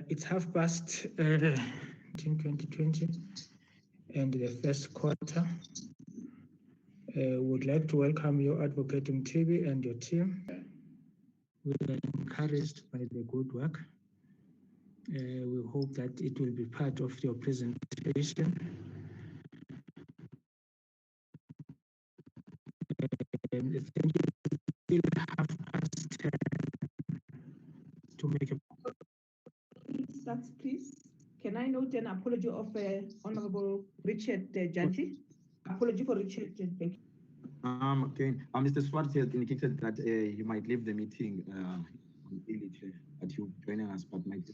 It's 2020 and the first quarter. Would like to welcome you, Advocate Mtibi, and your team. We are encouraged by the good work. We hope that it will be part of your presentation. And thank you. Still have past 10 to make a. Please. Can I note an apology of Honorable Richard Janti? Apology for Richard. Thank you. Okay. Mr. Swart has indicated that you might leave the meeting early, that you're joining us, but might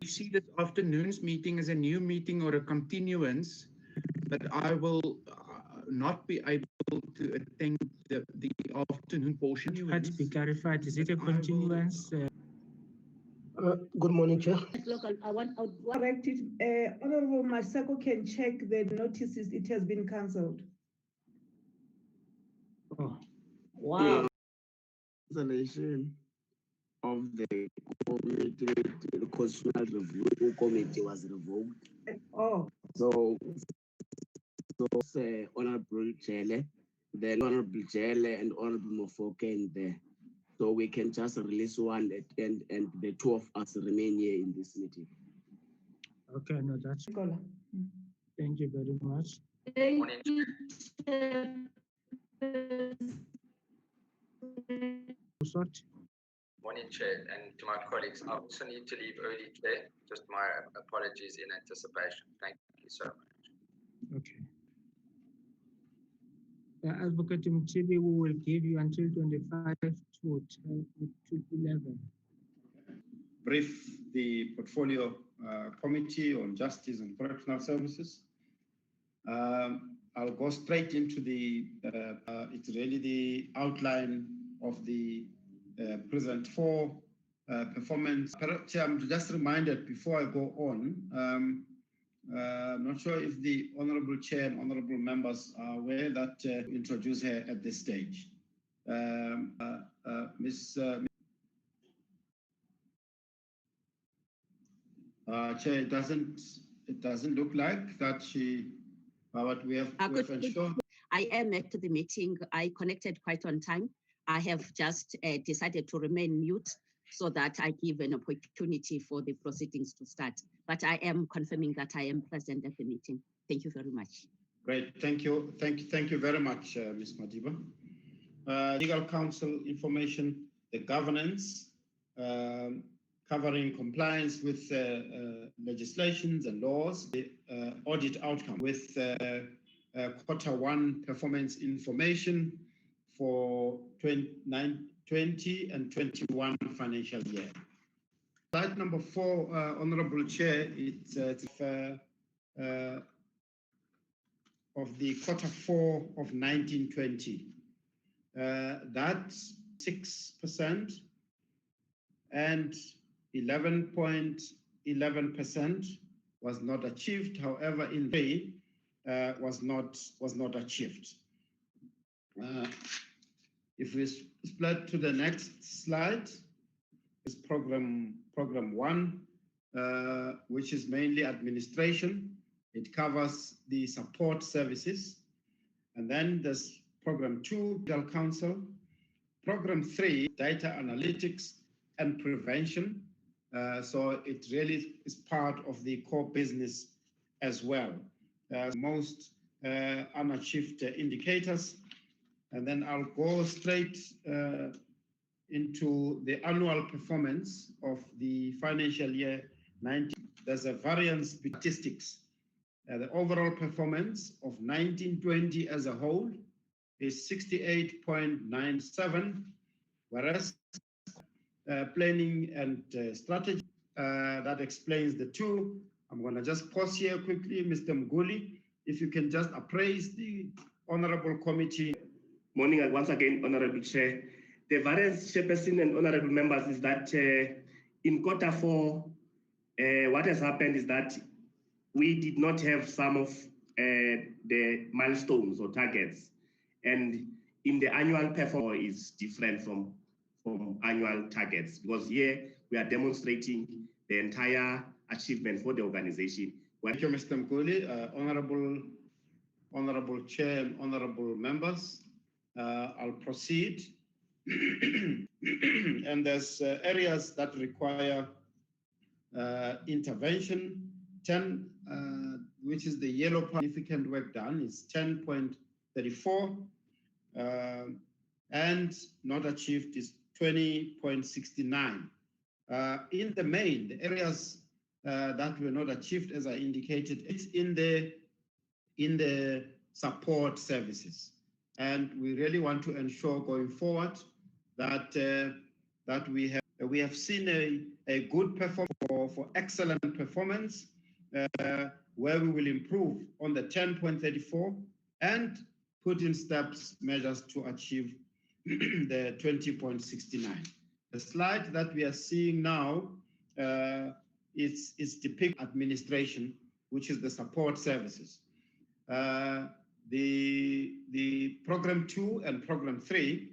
see this afternoon's meeting as a new meeting or a continuance, but I will not be able to attend the afternoon portion. Had to be clarified. Is it a continuance? Good morning, Chair. Local, I want to correct it. Honorable Masako can check the notices. It has been cancelled. Oh. Wow. Cancellation of the committee, the Correctional Review Committee was revoked. Oh. So Honorable Chele, then Honorable Chele and Honorable Mofoke in there. So we can just release one and the two of us remain here in this meeting. Okay, no, that's cool. Thank you very much. Thank you. Morning, Chair, and to my colleagues. I also need to leave early, Chair. Just my apologies in anticipation. Thank you so much. Okay. Advocate Mtibi, we will give you until 25 to 11. Brief the Portfolio Committee on Justice and Correctional Services. I'll go straight into the, it's really the outline of the present four performance. I'm just reminded before I go on, I'm not sure if the Honorable Chair and Honorable members are aware that introduce her at this stage. Ms. Chair, it doesn't look like that she, but we have ensured. I am at the meeting. I connected quite on time. I have just decided to remain mute so that I give an opportunity for the proceedings to start. But I am confirming that I am present at the meeting. Thank you very much. Great, thank you. Thank you very much, Ms. Madiba. Legal counsel information, the governance, covering compliance with legislations and laws, the audit outcome with Q1 performance information for 20 and 21 financial year. Slide number 4, Honorable Chair, it's of the Q4 of 1920. That's 6% and 11.11% was not achieved. However, in May was not achieved. If we split to the next slide, is program 1, which is mainly administration. It covers the support services. And then there's program 2, legal counsel. Program 3, data analytics and prevention. So it really is part of the core business as well. Most unachieved indicators. And then I'll go straight into the annual performance of the financial year 19. There's a variance statistics. The overall performance of 1920 as a whole is 68.97, whereas planning and strategy, that explains the two. I'm going to just pause here quickly, Mr. Mguli, if you can just appraise the Honorable Committee. Morning, and once again, Honorable Chair. The variance, Chairperson and Honorable Members, is that in Q4, what has happened is that we did not have some of the milestones or targets, and in the annual performance is different from annual targets, because here we are demonstrating the entire achievement for the organization. Thank you, Mr. Mkuli. Honorable Chair and honorable members, I'll proceed. And there's areas that require intervention. 10, which is the yellow part, significant work done, is 10.34, and not achieved is 20.69. In the main, the areas that were not achieved, as I indicated, it's in the support services. And we really want to ensure going forward that that we have seen a good performance for excellent performance, where we will improve on the 10.34 and put in steps, measures to achieve the 20.69. The slide that we are seeing now is depict administration, which is the support services. The program 2 and program 3,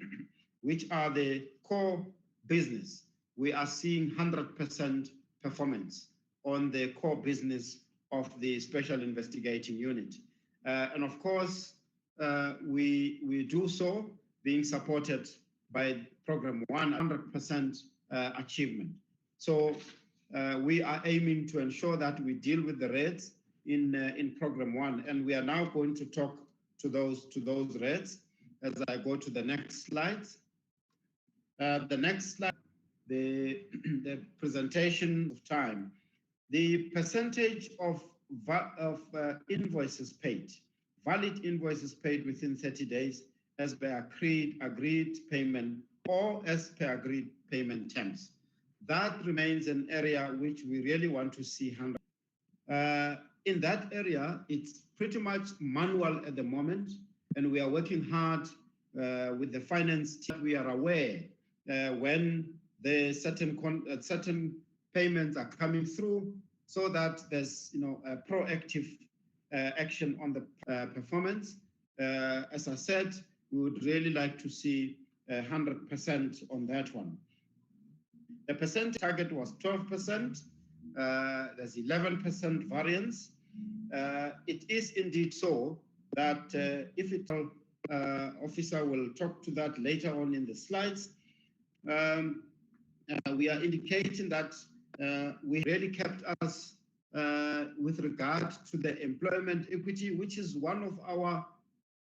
which are the core business, we are seeing 100% performance on the core business of the Special Investigating Unit. And of course, we do so being supported by program 100% achievement. So we are aiming to ensure that we deal with the rates in program 1, and we are now going to talk to those rates as I go to the next slide. The next slide, the presentation of time. The percentage of invoices paid, valid invoices paid within 30 days as per agreed payment or as per agreed payment terms. That remains an area which we really want to see handled. In that area, it's pretty much manual at the moment, and we are working hard with the finance team. We are aware when the certain payments are coming through, so that there's a proactive action on the performance. As I said, we would really like to see 100% on that one. The percent target was 12%. There's 11% variance. It is indeed so that if it officer will talk to that later on in the slides, we are indicating that we really kept us with regard to the employment equity, which is one of our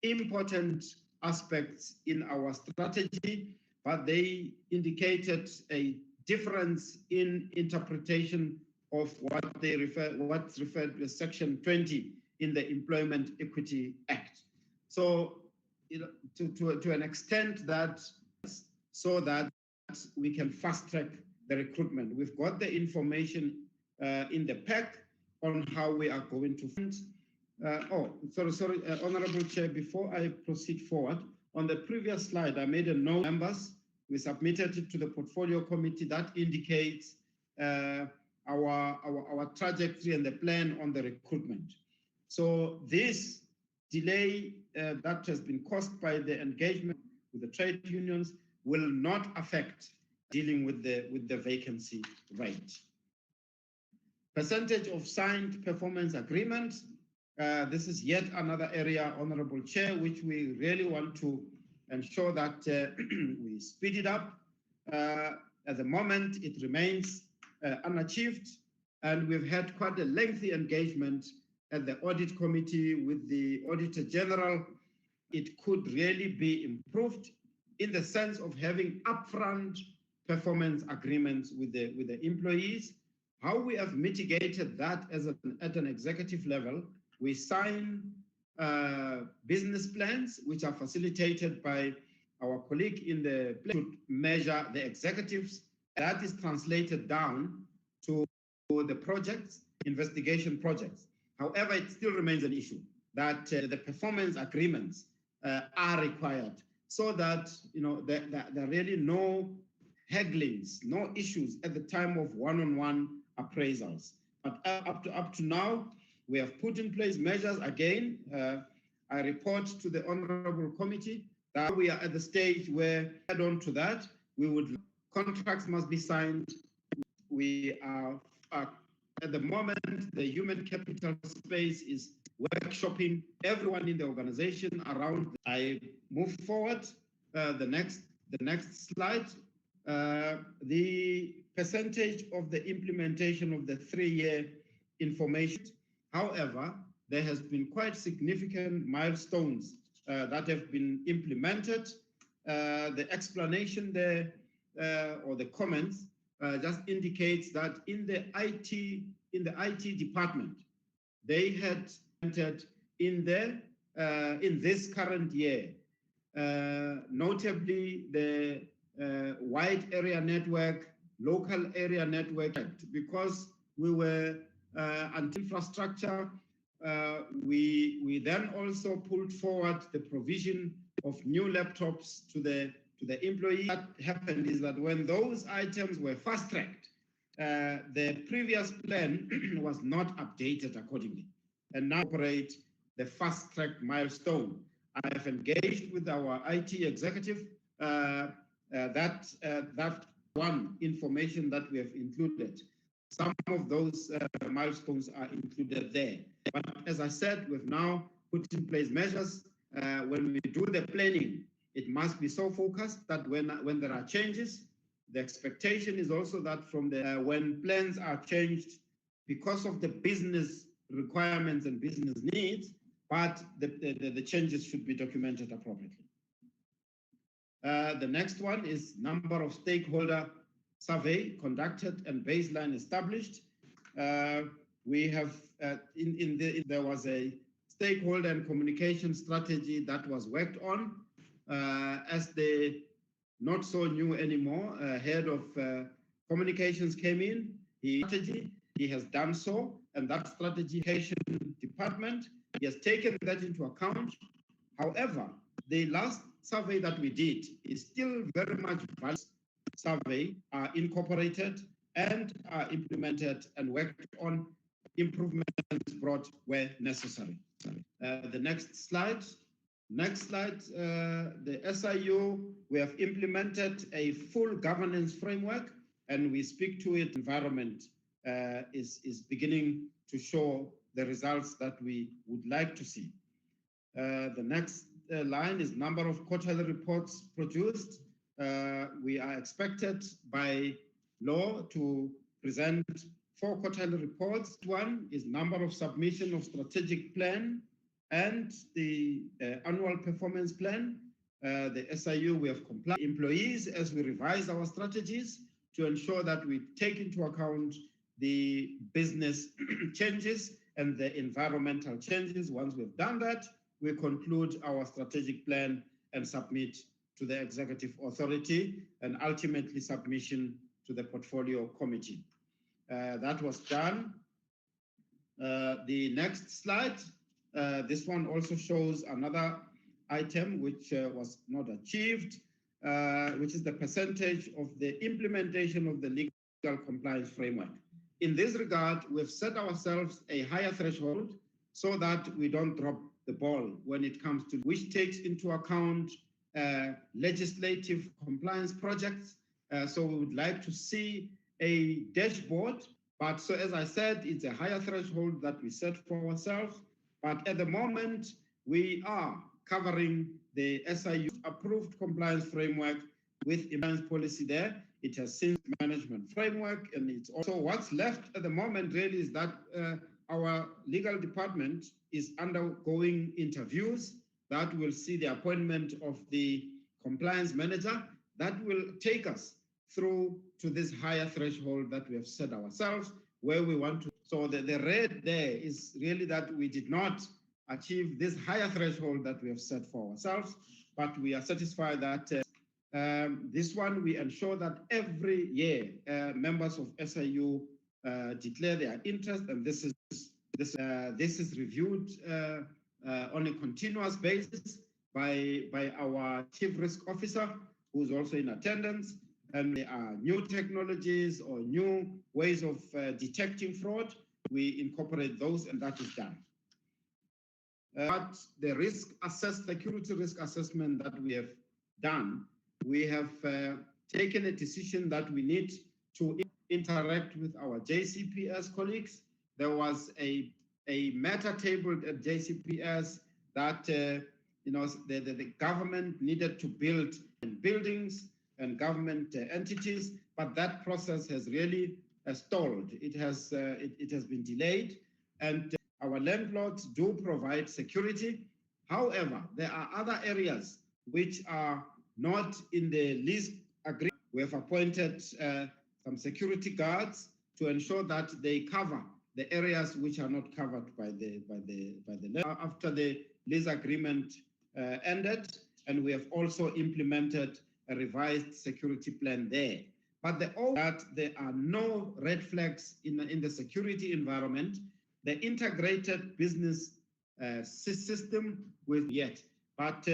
important aspects in our strategy, but they indicated a difference in interpretation of what's referred to as Section 20 in the Employment Equity Act. So, to an extent that, so that we can fast track the recruitment. We've got the information in the pack on how we are going to fund. Sorry, Honorable Chair, before I proceed forward, on the previous slide, I made a note, members, we submitted it to the portfolio committee that indicates our trajectory and the plan on the recruitment. So this delay that has been caused by the engagement with the trade unions will not affect dealing with the vacancy rate. Percentage of signed performance agreements. This is yet another area, Honorable Chair, which we really want to ensure that we speed it up. At the moment, it remains unachieved, and we've had quite a lengthy engagement at the audit committee with the Auditor General. It could really be improved in the sense of having upfront performance agreements with the employees. How we have mitigated that at an executive level, we sign business plans, which are facilitated by our colleague in the to measure the executives. That is translated down to the projects, investigation projects. However, it still remains an issue that the performance agreements are required, so that there are really no hagglings, no issues at the time of one-on-one appraisals. But up to now, we have put in place measures. Again, I report to the Honorable Committee that we are at the stage where, add on to that, contracts must be signed. We are at the moment, the human capital space is workshopping everyone in the organization around. I move forward. The next slide. The percentage of the implementation of the 3-year information. However, there has been quite significant milestones that have been implemented. The explanation there or the comments just indicates that in the IT department, they had entered in this current year, notably the wide area network, local area network, because we were infrastructure. We then also pulled forward the provision of new laptops to the employee. What happened is that when those items were fast-tracked, the previous plan was not updated accordingly, and now operate the fast-track milestone. I have engaged with our IT executive that one information that we have included. Some of those milestones are included there. But as I said, we've now put in place measures. When we do the planning, it must be so focused that when there are changes, the expectation is also that from when plans are changed because of the business requirements and business needs, but the changes should be documented appropriately. The next one is number of stakeholder survey conducted and baseline established. We have there was a stakeholder and communication strategy that was worked on as the not so new anymore head of communications came in. He has done so, and that strategy department, he has taken that into account. However, the last survey that we did is still very much valid. Survey are incorporated and are implemented and worked on. Improvements brought where necessary. The next slide. The SIU, we have implemented a full governance framework, and we speak to it. Environment is beginning to show the results that we would like to see. The next line is number of quarterly reports produced. We are expected by law to present 4 quarterly reports. One is number of submission of strategic plan and the annual performance plan. The SIU, we have complied employees as we revise our strategies to ensure that we take into account the business changes and the environmental changes. Once we've done that, we conclude our strategic plan and submit to the executive authority and ultimately submission to the portfolio committee. That was done. The next slide, this one also shows another item which was not achieved, which is the percentage of the implementation of the legal compliance framework. In this regard, we've set ourselves a higher threshold so that we don't drop the ball when it comes to which takes into account legislative compliance projects. So we would like to see a dashboard, but so as I said, it's a higher threshold that we set for ourselves. But at the moment, we are covering the SIU approved compliance framework with compliance policy there. It has since management framework, and it's also what's left at the moment really is that our legal department is undergoing interviews that will see the appointment of the compliance manager that will take us through to this higher threshold that we have set ourselves where we want to. So the red there is really that we did not achieve this higher threshold that we have set for ourselves, but we are satisfied that this one, we ensure that every year members of SIU declare their interest, and this is reviewed on a continuous basis by our chief risk officer, who's also in attendance. And there are new technologies or new ways of detecting fraud. We incorporate those, and that is done. But the security risk assessment that we have done, we have taken a decision that we need to interact with our JCPS colleagues. There was a matter tabled at JCPS that the government needed to build buildings and government entities, but that process has really stalled. It has been delayed, and our landlords do provide security. However, there are other areas which are not in the lease agreement. We have appointed some security guards to ensure that they cover the areas which are not covered by the after the lease agreement ended, and we have also implemented a revised security plan there. But that there are no red flags in the security environment. The integrated business system with yet, but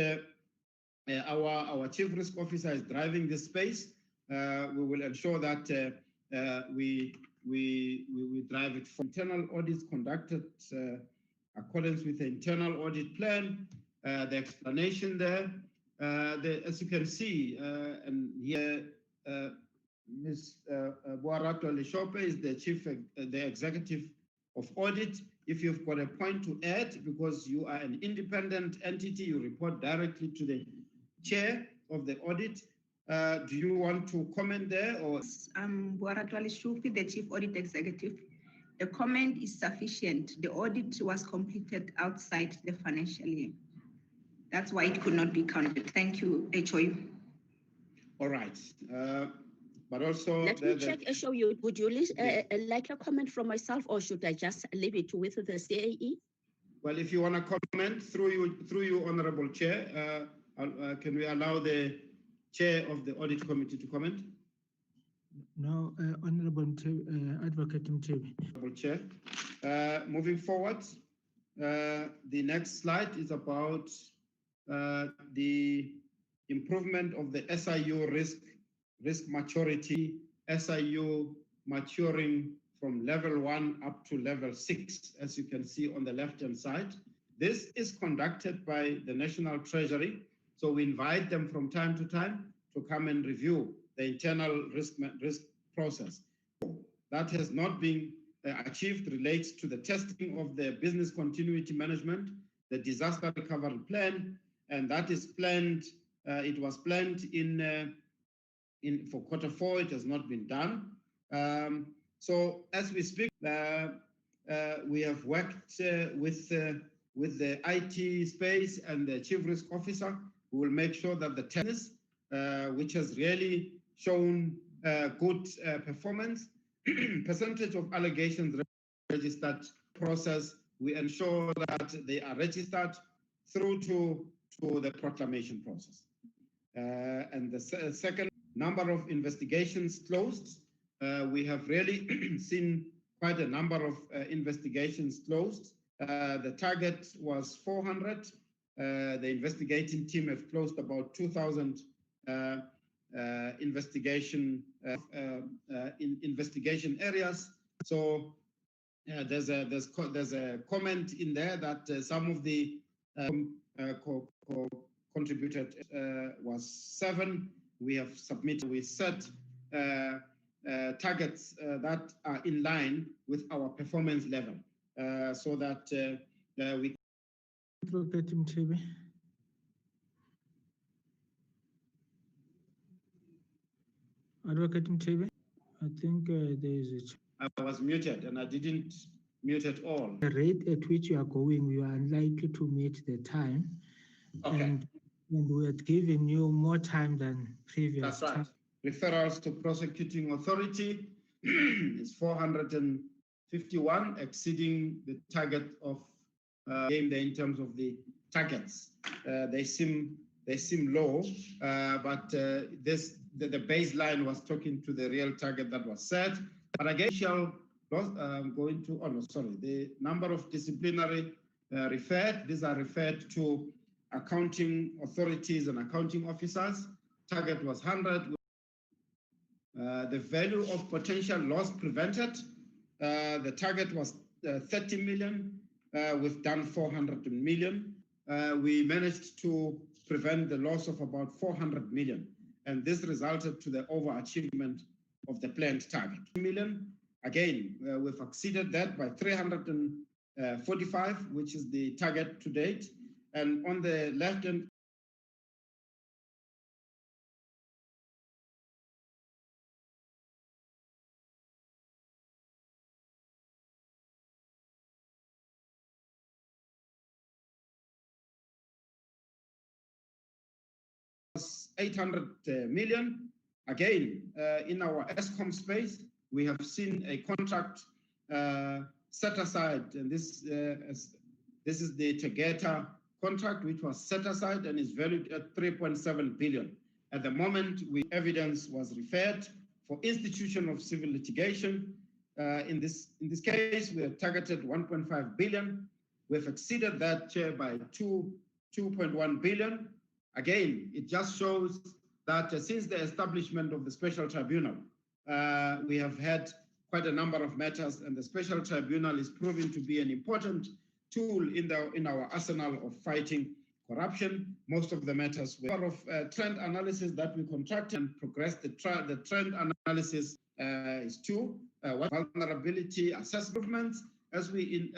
our chief risk officer is driving this space. We will ensure that we drive it. For internal audits conducted accordance with the internal audit plan. The explanation there, as you can see, and here Ms. Boarato Lishope is the executive of audit. If you've got a point to add, because you are an independent entity, you report directly to the chair of the audit. Do you want to comment there? Or I'm Boarato Lishope, the chief audit executive. The comment is sufficient. The audit was completed outside the financial year. That's why it could not be counted. Thank you, HOU. All right. But also, let me check, HOU. Would you like a comment from myself, or should I just leave it with the CAE? Well, if you want to comment through you, Honorable Chair, can we allow the Chair of the Audit Committee to comment? No, Honorable Advocate Mtebi. Honorable Chair. Moving forward, the next slide is about the improvement of the SIU risk maturity, SIU maturing from level 1 up to level 6, as you can see on the left-hand side. This is conducted by the National Treasury, so we invite them from time to time to come and review the internal risk process. That has not been achieved relates to the testing of the business continuity management, the disaster recovery plan, and that is planned. It was planned for Q4. It has not been done. So as we speak, we have worked with the IT space and the chief risk officer. We will make sure that the tennis, which has really shown good performance, percentage of allegations registered process, we ensure that they are registered through to the proclamation process. And the second, number of investigations closed. We have really seen quite a number of investigations closed. The target was 400. The investigating team have closed about 2,000 investigation areas. So there's a comment in there that some of the contributed was 7. We have submitted. We set targets that are in line with our performance level, so that we. Advocate Mtebi. Advocate Mtebi, I think there is a. I was muted and I didn't mute at all. The rate at which you are going, you are unlikely to meet the time. Okay. And we had given you more time than previous. That's right. Time. Referrals to prosecuting authority is 451, exceeding the target of game there in terms of the targets. They seem low, but the baseline was talking to the real target that was set. But again, the number of disciplinary referred. These are referred to accounting authorities and accounting officers. Target was 100. The value of potential loss prevented. The target was 30 million. We've done 400 million. We managed to prevent the loss of about 400 million. And this resulted to the overachievement of the planned target. 2 million, again, we've exceeded that by 345, which is the target to date. And on the left-hand was 800 million. Again, in our ESCOM space, we have seen a contract set aside, and this is the Tegeta contract, which was set aside and is valued at 3.7 billion. At the moment, evidence was referred for institution of civil litigation. In this case, we have targeted 1.5 billion. We've exceeded that, Chair, by 2.1 billion. Again, it just shows that since the establishment of the special tribunal, we have had quite a number of matters, and the special tribunal is proving to be an important tool in our arsenal of fighting corruption. Most of the matters were of trend analysis that we contracted and progressed. The trend analysis is two: what vulnerability assessments. As we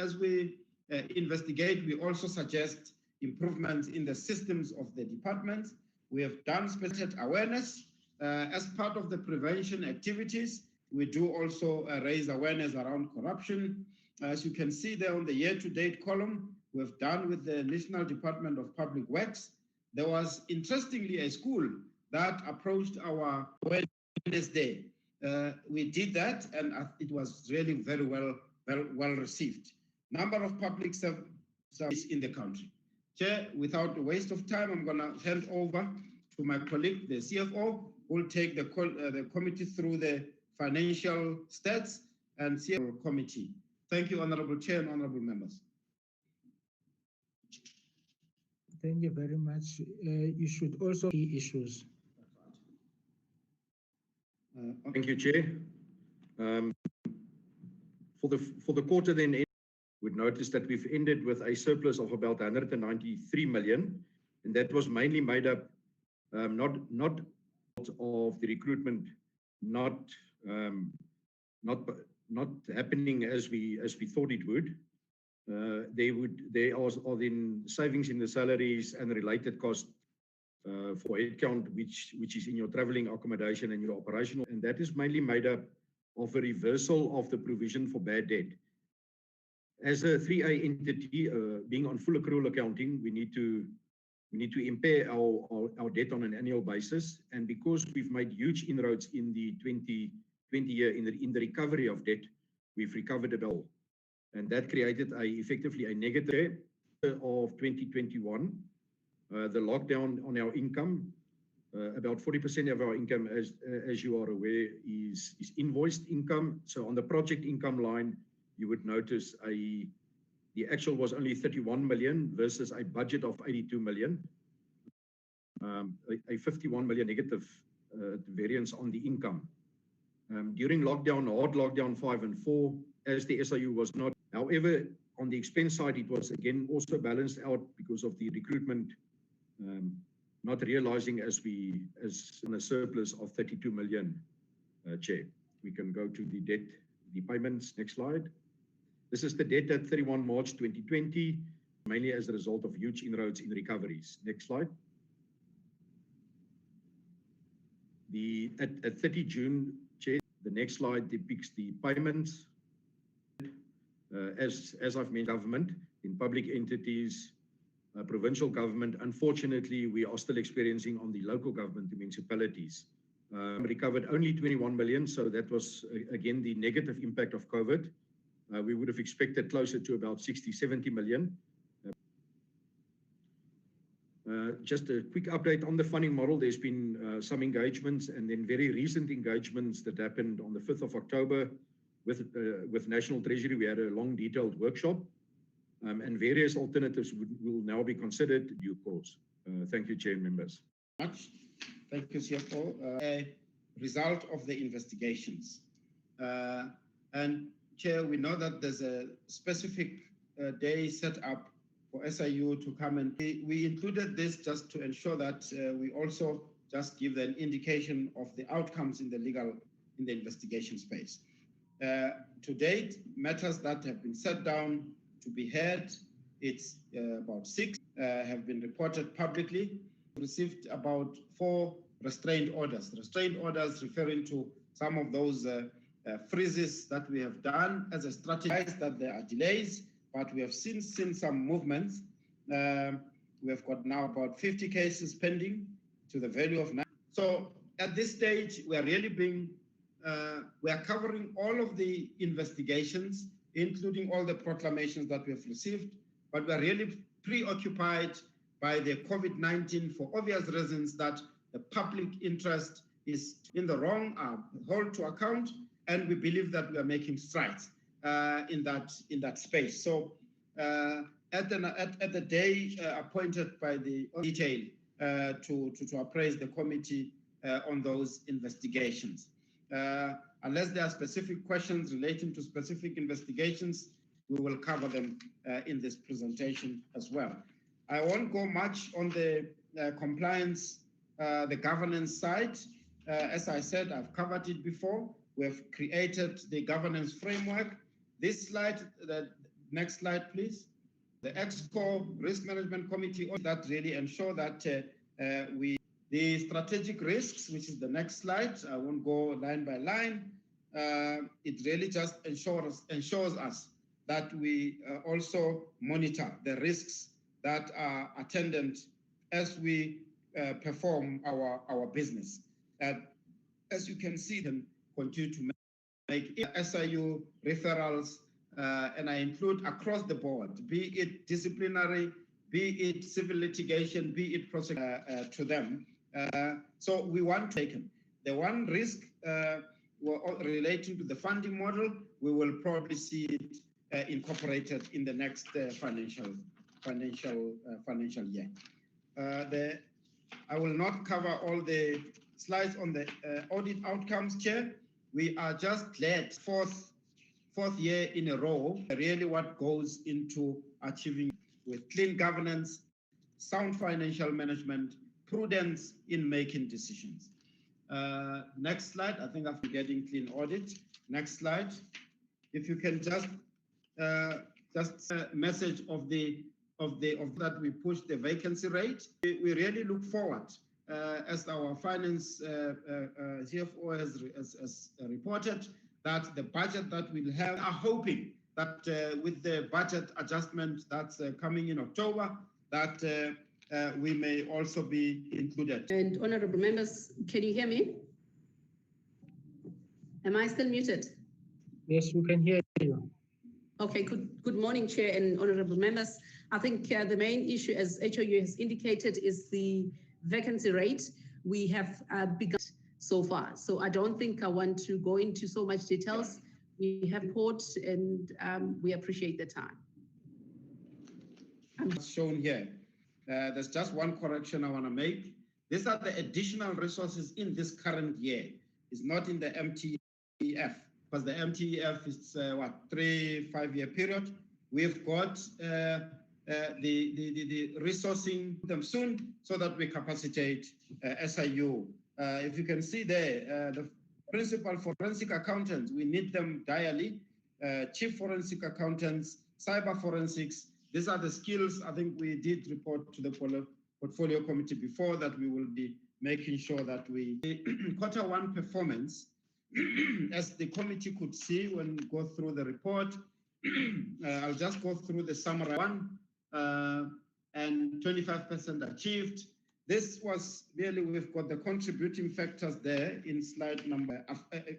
investigate, we also suggest improvements in the systems of the departments. We have done specific awareness as part of the prevention activities. We do also raise awareness around corruption. As you can see there on the year-to-date column, we've done with the National Department of Public Works. There was, interestingly, a school that approached our awareness day. We did that, and it was really very well received. Number of public services in the country. Chair, without a waste of time, I'm going to hand over to my colleague, the CFO, who will take the committee through the financial stats and CFO committee. Thank you, Honorable Chair and Honorable Members. Thank you very much. You should also key issues. Thank you, Chair. For the quarter then, would notice that we've ended with a surplus of about 193 million, and that was mainly made up not of the recruitment not happening as we thought it would. There are then savings in the salaries and related costs for headcount, which is in your traveling accommodation and your operational, and that is mainly made up of a reversal of the provision for bad debt. As a 3A entity, being on full accrual accounting, we need to impair our debt on an annual basis, and because we've made huge inroads in the 2020 year in the recovery of debt, we've recovered it all, and that created effectively a negative of 2021. The lockdown on our income, about 40% of our income, as you are aware, is invoiced income. So on the project income line, you would notice the actual was only 31 million versus a budget of 82 million, a 51 million negative variance on the income. During lockdown, hard lockdown 5 and 4, as the SIU was not. However, on the expense side, it was again also balanced out because of the recruitment not realizing as in a surplus of 32 million, Chair. We can go to the debt, the payments, next slide. This is the debt at 31 March 2020, mainly as a result of huge inroads in recoveries. Next slide. At 30 June, Chair, the next slide depicts the payments. As I've mentioned, government in public entities, provincial government. Unfortunately, we are still experiencing on the local government, the municipalities. Recovered only 21 million, so that was again the negative impact of COVID. We would have expected closer to about 60, 70 million. Just a quick update on the funding model. There's been some engagements and then very recent engagements that happened on the 5th of October with National Treasury. We had a long detailed workshop and various alternatives will now be considered in due course. Thank you, Chair and members. Thank you, CFO. A result of the investigations. And Chair, we know that there's a specific day set up for SIU to come, and we included this just to ensure that we also just give an indication of the outcomes in the legal in the investigation space. To date, matters that have been set down to be heard, it's about 6 have been reported publicly. Received about 4 restraint orders. Restraint orders referring to some of those freezes that we have done as a strategy, that there are delays, but we have seen some movements. We have got now about 50 cases pending to the value of 9. So at this stage, we are really we are covering all of the investigations, including all the proclamations that we have received, but we are really preoccupied by the COVID-19 for obvious reasons that the public interest is in the wrong, hold to account, and we believe that we are making strides in that space. So at the day appointed by the detail to appraise the committee on those investigations. Unless there are specific questions relating to specific investigations, we will cover them in this presentation as well. I won't go much on the compliance, the governance side. As I said, I've covered it before. We have created the governance framework. This slide, the next slide, please. The EXCO Risk Management Committee that really ensure that the strategic risks, which is the next slide, I won't go line by line. It really just ensures us that we also monitor the risks that are attendant as we perform our business. As you can see, then continue to make SIU referrals, and I include across the board, be it disciplinary, be it civil litigation, be it prosecution to them. So we want to take them. The one risk relating to the funding model, we will probably see it incorporated in the next financial year. I will not cover all the slides on the audit outcomes, Chair. We are just glad fourth year in a row, really what goes into achieving with clean governance, sound financial management, prudence in making decisions. Next slide. I think after getting clean audit. Next slide. If you can just a message of that we push the vacancy rate. We really look forward, as our finance CFO has reported, that the budget that we'll have, are hoping that with the budget adjustment that's coming in October, that we may also be included. And honorable members, can you hear me? Am I still muted? Yes, we can hear you. Okay, good morning, Chair and honorable members. I think the main issue, as HOU has indicated, is the vacancy rate. We have begun so far, so I don't think I want to go into so much details. We have put and we appreciate the time. Shown here. There's just one correction I want to make. These are the additional resources in this current year. It's not in the MTEF, because the MTEF is 3-5 year period. We've got the resourcing them soon so that we capacitate SIU. If you can see there, the principal forensic accountants, we need them dially, chief forensic accountants, cyber forensics. These are the skills I think we did report to the portfolio committee before, that we will be making sure that we Q1 performance, as the committee could see when we go through the report. I'll just go through the summary one, and 25% achieved. This was really, we've got the contributing factors there in slide number,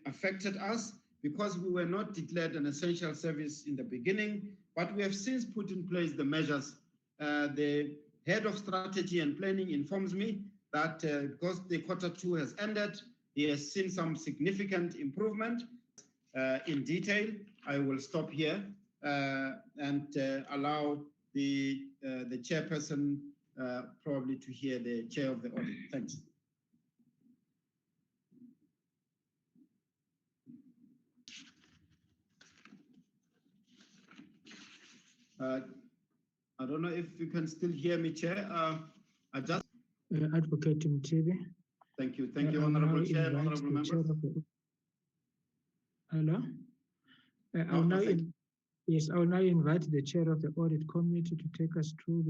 affected us because we were not declared an essential service in the beginning, but we have since put in place the measures. The head of strategy and planning informs me that because the Q2 has ended, he has seen some significant improvement. In detail, I will stop here and allow the chairperson probably to hear the chair of the audit. Thanks. I don't know if you can still hear me, Chair. I just Advocate Mthibi. Thank you, Honourable Chair, Honourable Members. Hello? I'll now yes, I'll now invite the chair of the audit committee to take us through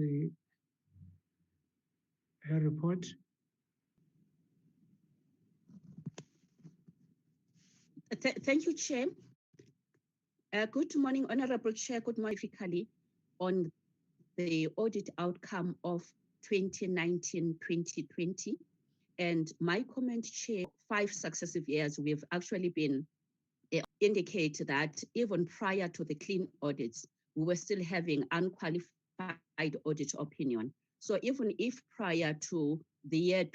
her report. Thank you, Chair. Good morning, Honorable Chair. Good morning, on the audit outcome of 2019-2020. And my comment, Chair, 5 successive years, we've actually been indicate that even prior to the clean audits, we were still having unqualified audit opinion. So even if prior to the year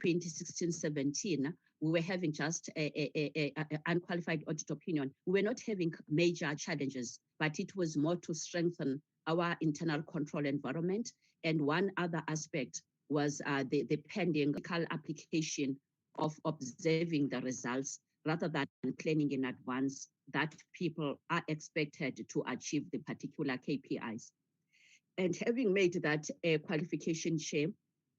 2016-17, we were having just a unqualified audit opinion, we were not having major challenges, but it was more to strengthen our internal control environment. And one other aspect was the pending application of observing the results rather than planning in advance that people are expected to achieve the particular KPIs. And having made that qualification, Chair,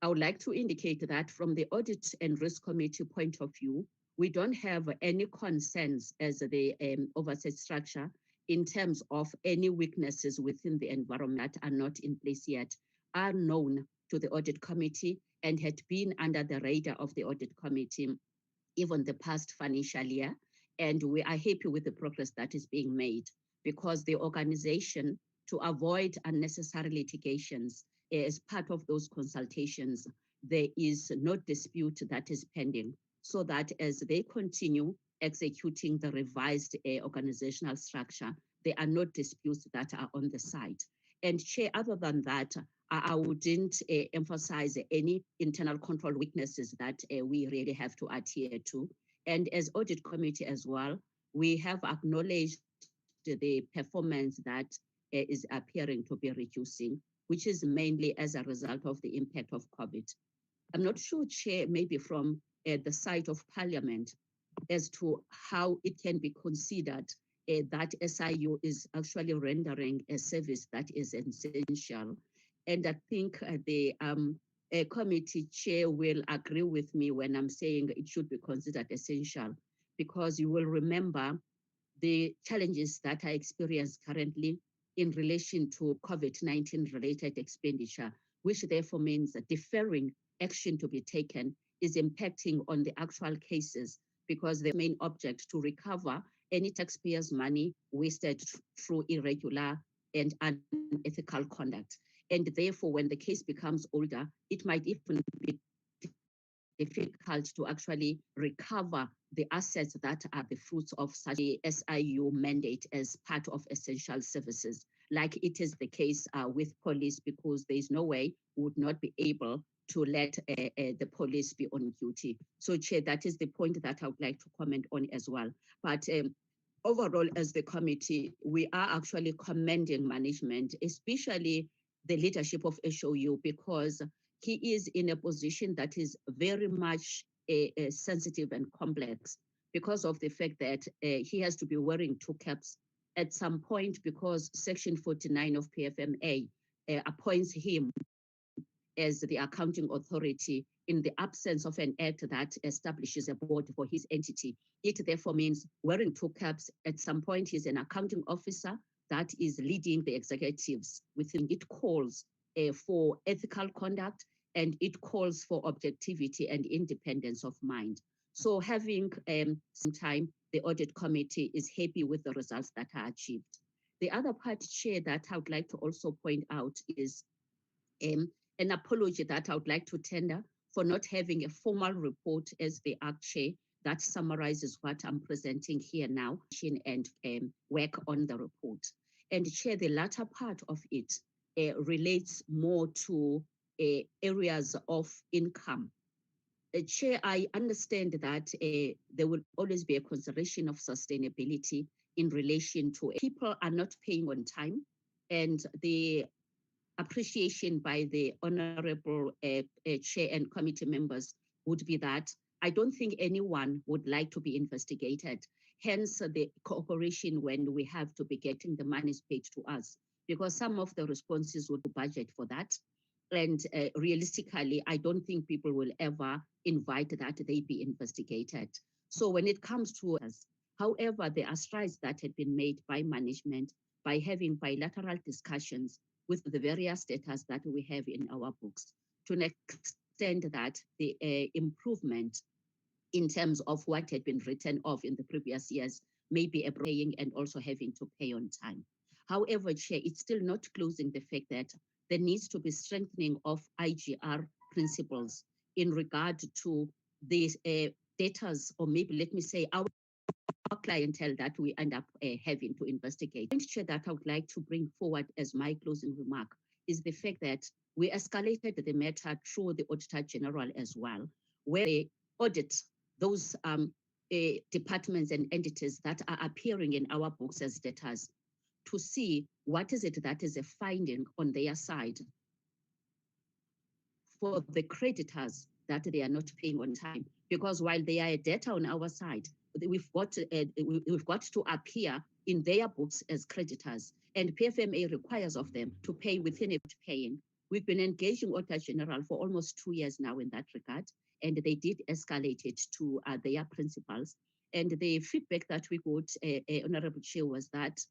I would like to indicate that from the Audit and Risk Committee point of view, we don't have any concerns as the oversight structure in terms of any weaknesses within the environment that are not in place yet, are known to the Audit Committee and had been under the radar of the Audit Committee even the past financial year. And we are happy with the progress that is being made because the organization, to avoid unnecessary litigations, as part of those consultations, there is no dispute that is pending, so that as they continue executing the revised organizational structure, there are no disputes that are on the side. And Chair, other than that, I wouldn't emphasize any internal control weaknesses that we really have to adhere to. And as Audit Committee as well, we have acknowledged the performance that is appearing to be reducing, which is mainly as a result of the impact of COVID. I'm not sure, Chair, maybe from the side of Parliament as to how it can be considered that SIU is actually rendering a service that is essential. And I think the committee chair will agree with me when I'm saying it should be considered essential, because you will remember the challenges that are experienced currently in relation to COVID-19 related expenditure, which therefore means that deferring action to be taken is impacting on the actual cases, because the main object to recover any taxpayers' money wasted through irregular and unethical conduct. And therefore, when the case becomes older, it might even be difficult to actually recover the assets that are the fruits of such a SIU mandate as part of essential services, like it is the case with police, because there is no way we would not be able to let the police be on duty. So, Chair, that is the point that I would like to comment on as well. But overall, as the committee, we are actually commending management, especially the leadership of SOU, because he is in a position that is very much sensitive and complex because of the fact that he has to be wearing 2 caps at some point, because Section 49 of PFMA appoints him as the accounting authority in the absence of an act that establishes a board for his entity. It therefore means wearing 2 caps. At some point, he's an accounting officer that is leading the executives within. It calls for ethical conduct, and it calls for objectivity and independence of mind. So having some time, the audit committee is happy with the results that are achieved. The other part, Chair, that I would like to also point out is an apology that I would like to tender for not having a formal report as the ARC Chair that summarizes what I'm presenting here now and work on the report. And Chair, the latter part of it relates more to areas of income. Chair, I understand that there will always be a consideration of sustainability in relation to people are not paying on time, and the appreciation by the Honorable Chair and committee members would be that I don't think anyone would like to be investigated. Hence the cooperation when we have to be getting the monies paid to us, because some of the responses would budget for that. And realistically, I don't think people will ever invite that they be investigated. So when it comes to us, However, there are strides that had been made by management by having bilateral discussions with the various data that we have in our books to an extent that the improvement in terms of what had been written off in the previous years may be paying and also having to pay on time. However, Chair, it's still not closing the fact that there needs to be strengthening of IGR principles in regard to these debtors, or maybe let me say our clientele that we end up having to investigate. The point that I would like to bring forward as my closing remark is the fact that we escalated the matter through the Auditor General as well, where they audit those departments and entities that are appearing in our books as debtors to see what is it that is a finding on their side for the creditors that they are not paying on time. Because while they are a debtor on our side, we've got to appear in their books as creditors, and PFMA requires of them to pay within it paying. We've been engaging Auditor General for almost 2 years now in that regard, and they did escalate it to their principals. And the feedback that we got, Honorable Chair, was that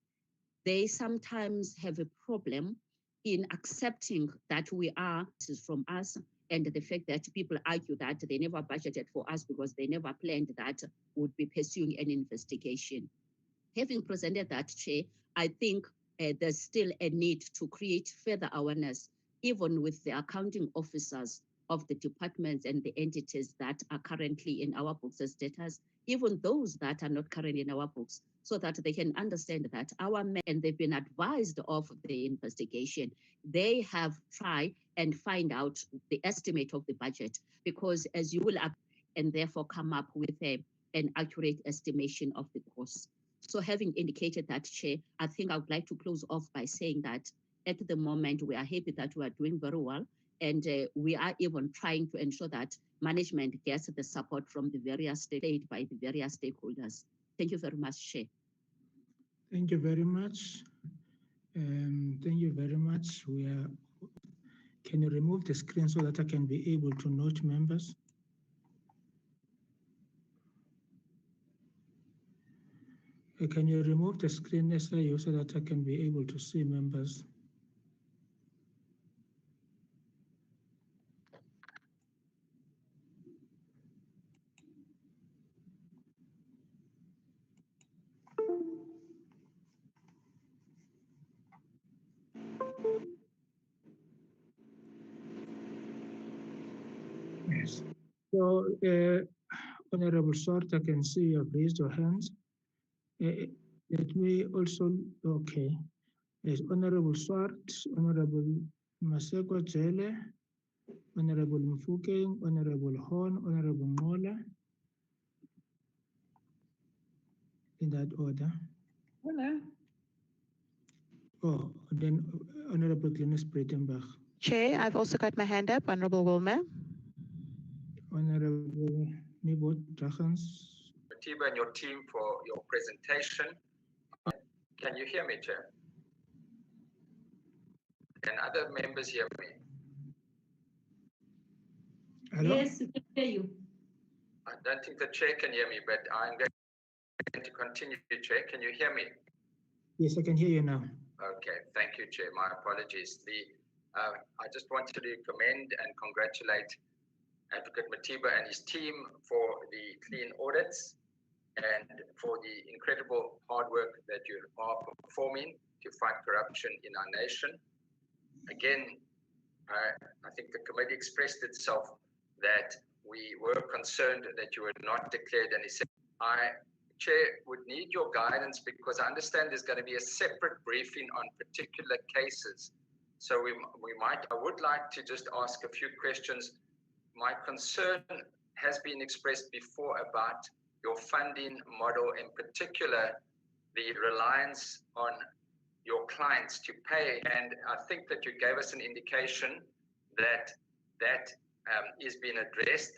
they sometimes have a problem in accepting that we are, this is from us, and the fact that people argue that they never budgeted for us because they never planned that would be pursuing an investigation. Having presented that, Chair, I think there's still a need to create further awareness, even with the accounting officers of the departments and the entities that are currently in our books as debtors, even those that are not currently in our books, so that they can understand that our men, and they've been advised of the investigation, they have tried and find out the estimate of the budget, because as you will and therefore come up with an accurate estimation of the costs. So having indicated that, Chair, I think I would like to close off by saying that at the moment, we are happy that we are doing very well, and we are even trying to ensure that management gets the support from the various state by the various stakeholders. Thank you very much, Chair. Thank you very much. Thank you very much. Can you remove the screen so that I can be able to note members? Can you remove the screen, SIU, so that I can be able to see members? Yes. So, Honorable Swart, I can see you have raised your hands. Let me also, okay. Yes, Honorable Swart, Honorable Maseko Jele, Honorable Mfukeng, Honorable Horn, Honorable Mola. In that order. Hello. Oh, then Honorable Glenis Breitenbach. Chair, I've also got my hand up, Honorable Wilmer. Honorable Nibot Drachans. Matiba and your team for your presentation. Can you hear me, Chair? Can other members hear me? Hello? Yes, we can hear you. I don't think the Chair can hear me, but I'm going to continue, Chair. Can you hear me? Yes, I can hear you now. Okay, thank you, Chair. My apologies. I just wanted to commend and congratulate Advocate Matiba and his team for the clean audits and for the incredible hard work that you are performing to fight corruption in our nation. Again, I think the committee expressed itself that we were concerned that you were not declared an essential. Chair, would need your guidance because I understand there's going to be a separate briefing on particular cases. So I would like to just ask a few questions. My concern has been expressed before about your funding model, in particular, the reliance on your clients to pay. And I think that you gave us an indication that is being addressed.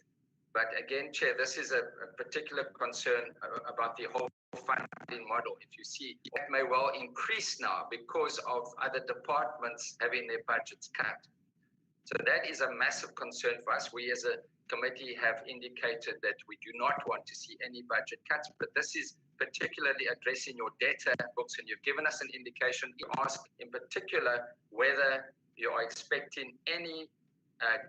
But again, Chair, this is a particular concern about the whole funding model. If you see, it may well increase now because of other departments having their budgets cut. So that is a massive concern for us. We as a committee have indicated that we do not want to see any budget cuts, but this is particularly addressing your data books, and you've given us an indication. You asked in particular whether you are expecting any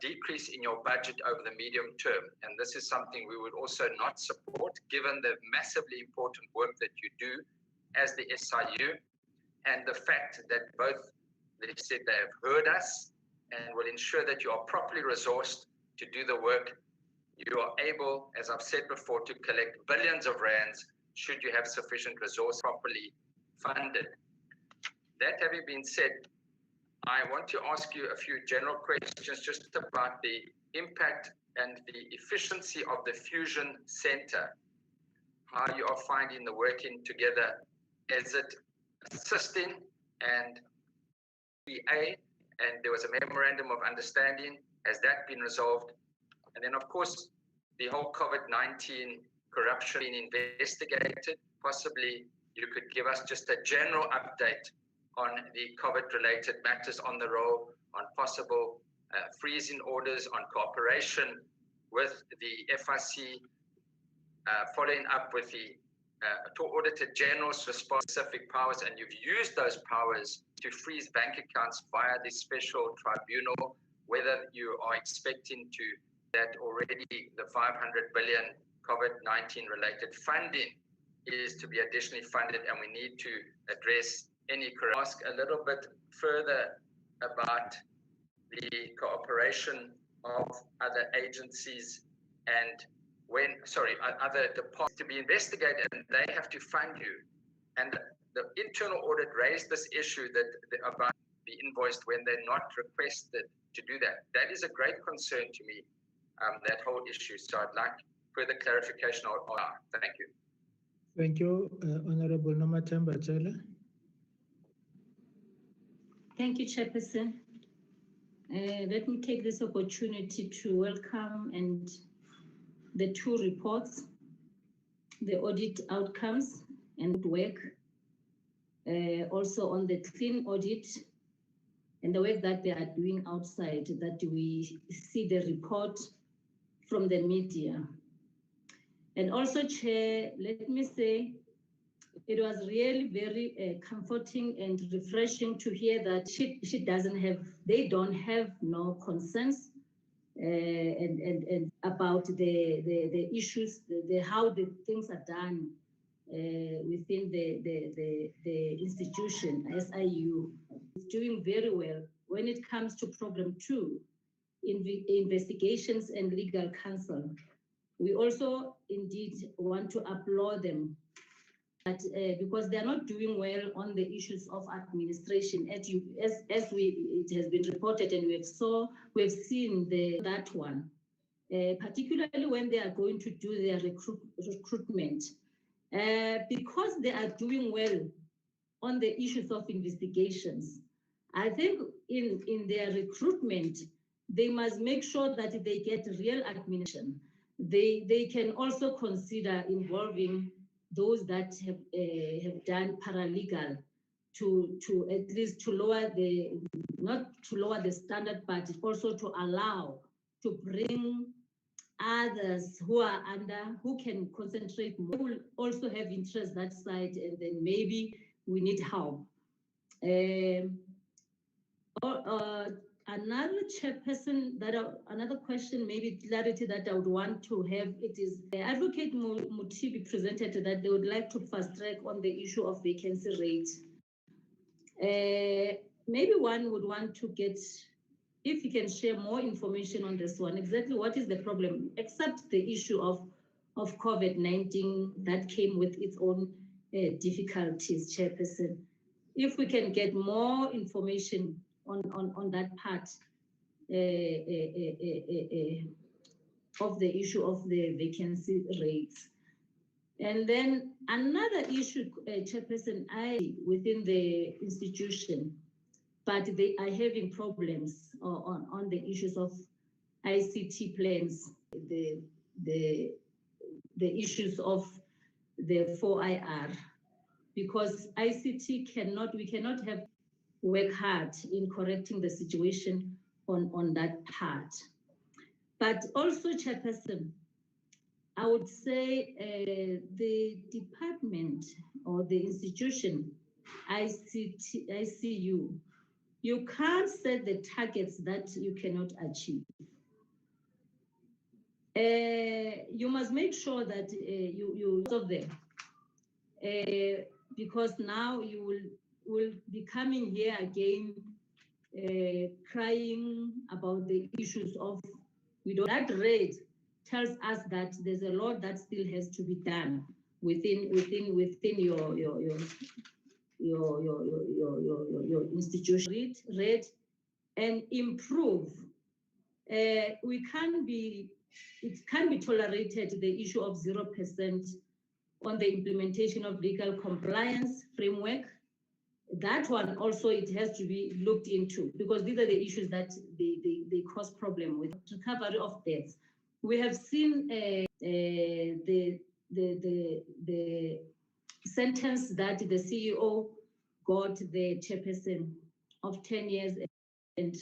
decrease in your budget over the medium term. And this is something we would also not support, given the massively important work that you do as the SIU, and the fact that both they said they have heard us and will ensure that you are properly resourced to do the work. You are able, as I've said before, to collect billions of rands should you have sufficient resource properly funded. That having been said, I want to ask you a few general questions just about the impact and the efficiency of the Fusion Center, how you are finding the working together. Is it assisting and there was a memorandum of understanding, has that been resolved? And then of course, the whole COVID-19 corruption being investigated, possibly you could give us just a general update on the COVID-related matters on the roll, on possible freezing orders, on cooperation with the FIC, following up with the Auditor General's specific powers, and you've used those powers to freeze bank accounts via this special tribunal, whether you are expecting to that already the 500 billion COVID-19 related funding is to be additionally funded, and we need to address any corruption. Ask a little bit further about the cooperation of other agencies and other departments to be investigated, and they have to fund you. And the internal audit raised this issue that about be invoiced when they're not requested to do that. That is a great concern to me, that whole issue. So I'd like further clarification on that. Thank you. Thank you, Honorable Nomathemba Tshela. Thank you, Chairperson. Let me take this opportunity to welcome the two reports, the audit outcomes and work, also on the clean audit and the work that they are doing outside, that we see the report from the media. And also, Chair, let me say, it was really very comforting and refreshing to hear that they don't have no concerns and about the issues, how the things are done within the institution, SIU. It's doing very well when it comes to Program 2, investigations and legal counsel. We also indeed want to applaud them because they are not doing well on the issues of administration, as it has been reported, and we've seen that one, particularly when they are going to do their recruitment, because they are doing well on the issues of investigations. I think in their recruitment, they must make sure that they get real administration. They can also consider involving those that have done paralegal to at least to lower not to lower the standard, but also to allow to bring others who can concentrate more, who will also have interest that side, and then maybe we need help. Another chairperson, another question, maybe clarity that I would want to have, it is Advocate Mutibi presented that they would like to fast track on the issue of vacancy rate. Maybe one would want to get, if you can share more information on this one, exactly what is the problem, except the issue of COVID-19 that came with its own difficulties, Chairperson. If we can get more information on that part of the issue of the vacancy rates. And then another issue, Chairperson, within the institution, but they are having problems on the issues of ICT plans, the issues of the 4IR, because ICT we cannot have work hard in correcting the situation on that part. But also, Chairperson, I would say the department or the institution, ICU, you can't set the targets that you cannot achieve. You must make sure that you solve them, because now you will be coming here again, crying about the issues of that rate tells us that there's a lot that still has to be done within your institution. Rate and improve. It can't be tolerated, the issue of 0% on the implementation of legal compliance framework. That one also, it has to be looked into, because these are the issues that they cause problem with recovery of debts. We have seen the sentence that the CEO got the chairperson of 10 years and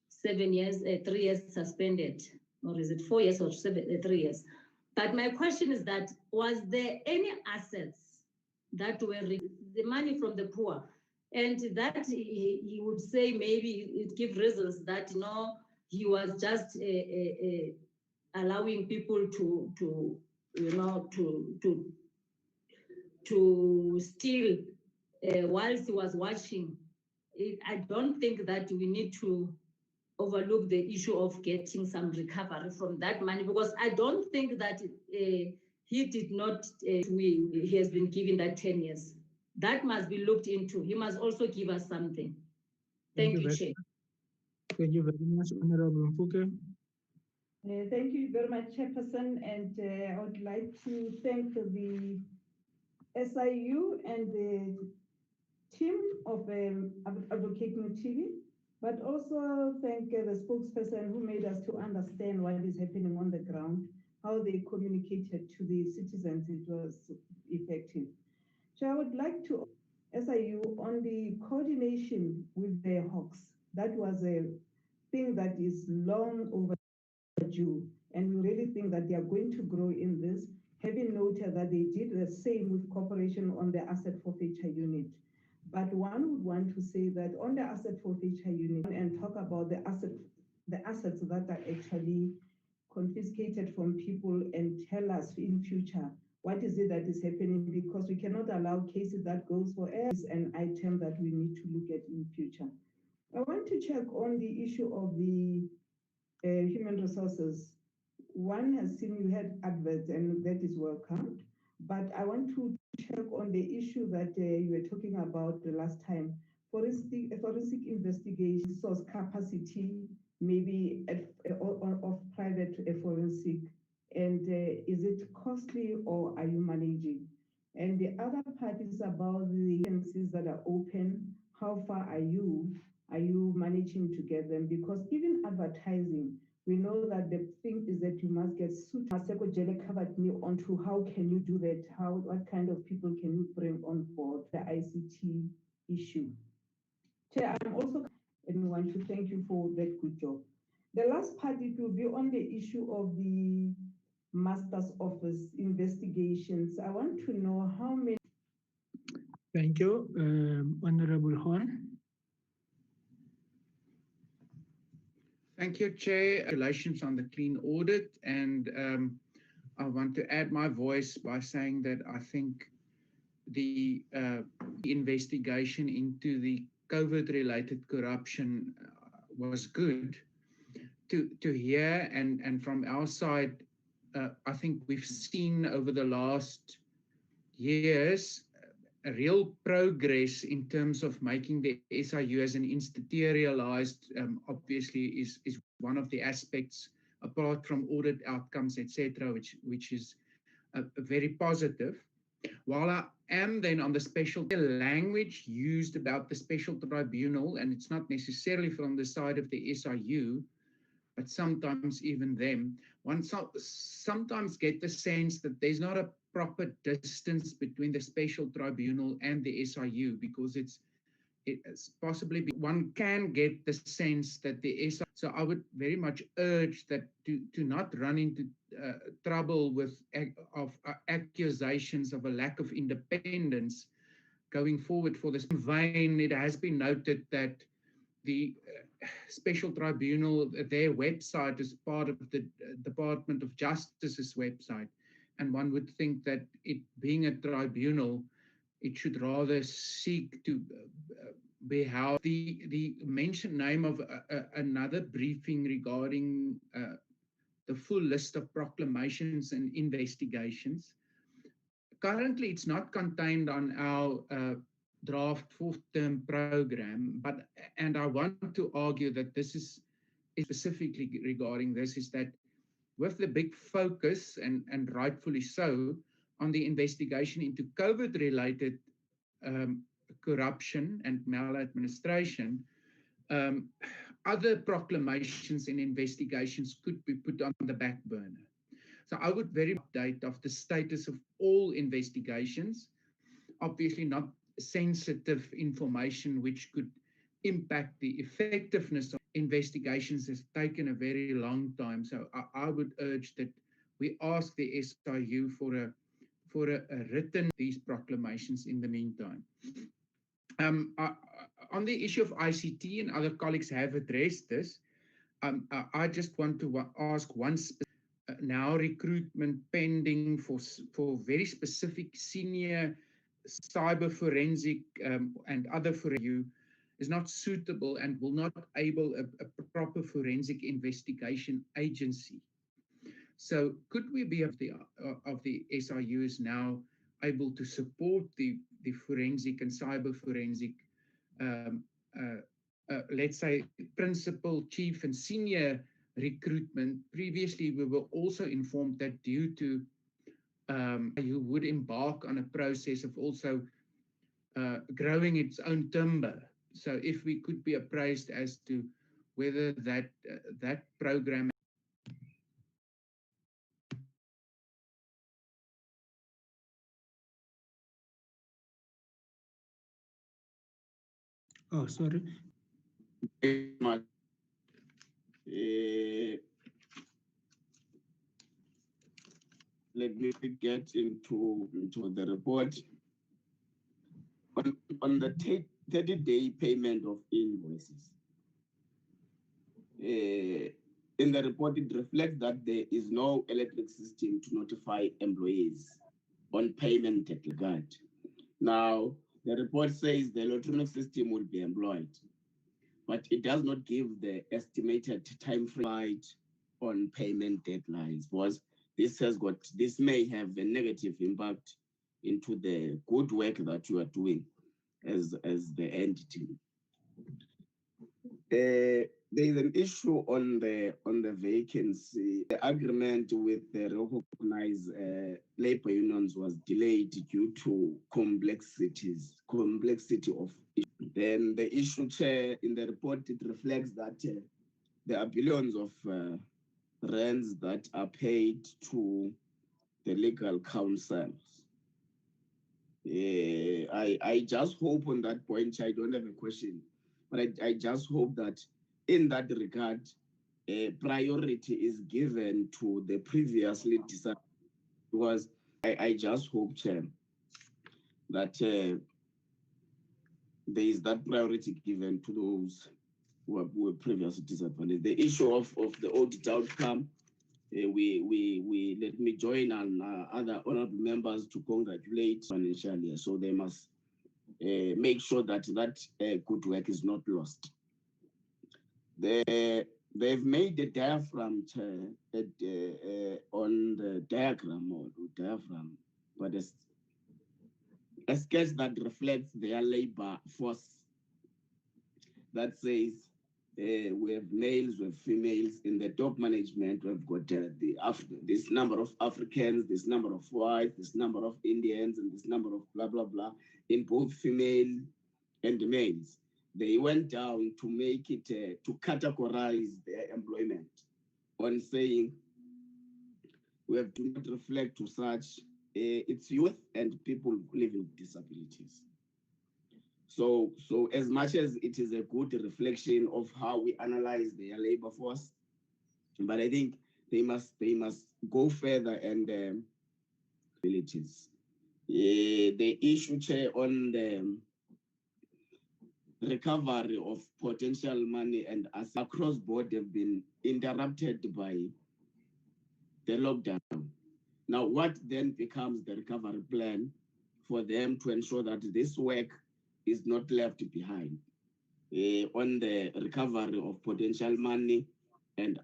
7 years, 3 years suspended, or is it 4 years or 3 years? But my question is that, was there any assets that were the money from the poor? And that he would say maybe it give reasons that he was just allowing people to steal whilst he was watching. I don't think that we need to overlook the issue of getting some recovery from that money, because I don't think that he did not, he has been given that 10 years. That must be looked into. He must also give us something. Thank you, Chair. Thank you very much, Honorable Mfuke. Thank you very much, Chairperson, and I would like to thank the SIU and the team of Advocate TV, but also thank the spokesperson who made us to understand what is happening on the ground, how they communicated to the citizens. It was effective. So I would like to SIU on the coordination with the Hawks. That was a thing that is long overdue, and we really think that they are going to grow in this, having noted that they did the same with cooperation on the asset forfeiture unit. But one would want to say that on the asset forfeiture unit and talk about the assets that are actually confiscated from people, and tell us in future what is it that is happening, because we cannot allow cases that goes for as an item that we need to look at in future. I want to check on the issue of the human resources. One has seen you had adverts, and that is welcome. But I want to check on the issue that you were talking about the last time. Forensic investigation source capacity, maybe of private forensic, and is it costly or are you managing? And the other part is about the agencies that are open. How far are you managing to get them? Because even advertising, we know that the thing is that you must get suit. Maseko Jele covered me onto how can you do that? What kind of people can you bring on board the ICT issue? Chair, I'm also and want to thank you for that good job. The last part, it will be on the issue of the Master's Office investigations. I want to know how many. Thank you, Honorable Horn. Thank you, Chair. Congratulations on the clean audit. And I want to add my voice by saying that I think the investigation into the COVID-related corruption was good to hear. And from our side, I think we've seen over the last years a real progress in terms of making the SIU as an institutionalized, obviously is one of the aspects apart from audit outcomes, etc., which is very positive. While I am then on the special language used about the special tribunal, and it's not necessarily from the side of the SIU, but sometimes even them, one sometimes get the sense that there's not a proper distance between the special tribunal and the SIU, because it's possibly one can get the sense that the SIU. So I would very much urge that to not run into trouble with accusations of a lack of independence going forward. For this vein, it has been noted that the Special Tribunal, their website is part of the Department of Justice's website. And one would think that it being a tribunal, it should rather seek to be held. The mentioned name of another briefing regarding the full list of proclamations and investigations. Currently, it's not contained on our draft fourth-term program, and I want to argue that this is specifically regarding this, is that with the big focus, and rightfully so, on the investigation into COVID-related corruption and maladministration, other proclamations and investigations could be put on the back burner. So I would very much update of the status of all investigations, obviously not sensitive information which could impact the effectiveness of investigations has taken a very long time. So I would urge that we ask the SIU for a written these proclamations in the meantime. On the issue of ICT, and other colleagues have addressed this, I just want to ask one now recruitment pending for very specific senior cyber forensic and other forensic is not suitable and will not enable a proper forensic investigation agency. So could we be of the SIU is now able to support the forensic and cyber forensic, let's say, principal, chief, and senior recruitment? Previously, we were also informed that due to you would embark on a process of also growing its own timber. So if we could be appraised as to whether that program. Oh, sorry. Let me get into the report. On the 30-day payment of invoices, in the report, it reflects that there is no electric system to notify employees on payment at regard. Now, the report says the electronic system will be employed, but it does not give the estimated time frame on payment deadlines, because this may have a negative impact into the good work that you are doing as the entity. There is an issue on the vacancy. The agreement with the recognized labor unions was delayed due to complexity of issues. Then the issue, Chair, in the report, it reflects that there are billions of rents that are paid to the legal counsels. I just hope on that point, I don't have a question, but I just hope that in that regard, priority is given to the previously decided, because I just hope, Chair, that there is that priority given to those who were previously disadvantaged. The issue of the audit outcome, we let me join on other honorable members to congratulate financial year. So they must make sure that good work is not lost. They've made the diagram on the diagram, but a sketch that reflects their labor force that says we have males, we have females. In the top management, we've got this number of Africans, this number of whites, this number of Indians, and this number of blah, blah, blah, in both female and males. They went down to make it, to categorize their employment on saying we have to not reflect to such its youth and people living with disabilities. So as much as it is a good reflection of how we analyze their labor force, but I think they must go further and abilities. The issue, Chair, on the recovery of potential money and as across board have been interrupted by the lockdown. Now, what then becomes the recovery plan for them to ensure that this work is not left behind on the recovery of potential money and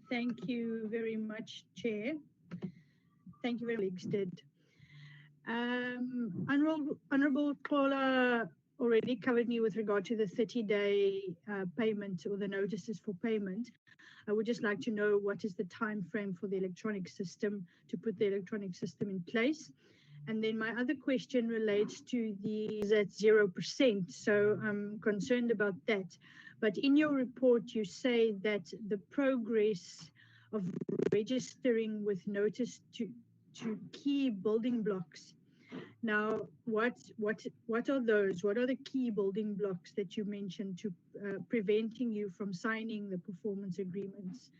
Thank you very much, Chair. Thank you very much, did. Honorable Kola already covered me with regard to the 30-day payment or the notices for payment. I would just like to know what is the time frame for the electronic system to put the electronic system in place. And then my other question relates to the at 0%. So I'm concerned about that. But in your report, you say that the progress of registering with notice to key building blocks. Now, what are those? What are the key building blocks that you mentioned to preventing you from signing the performance agreements?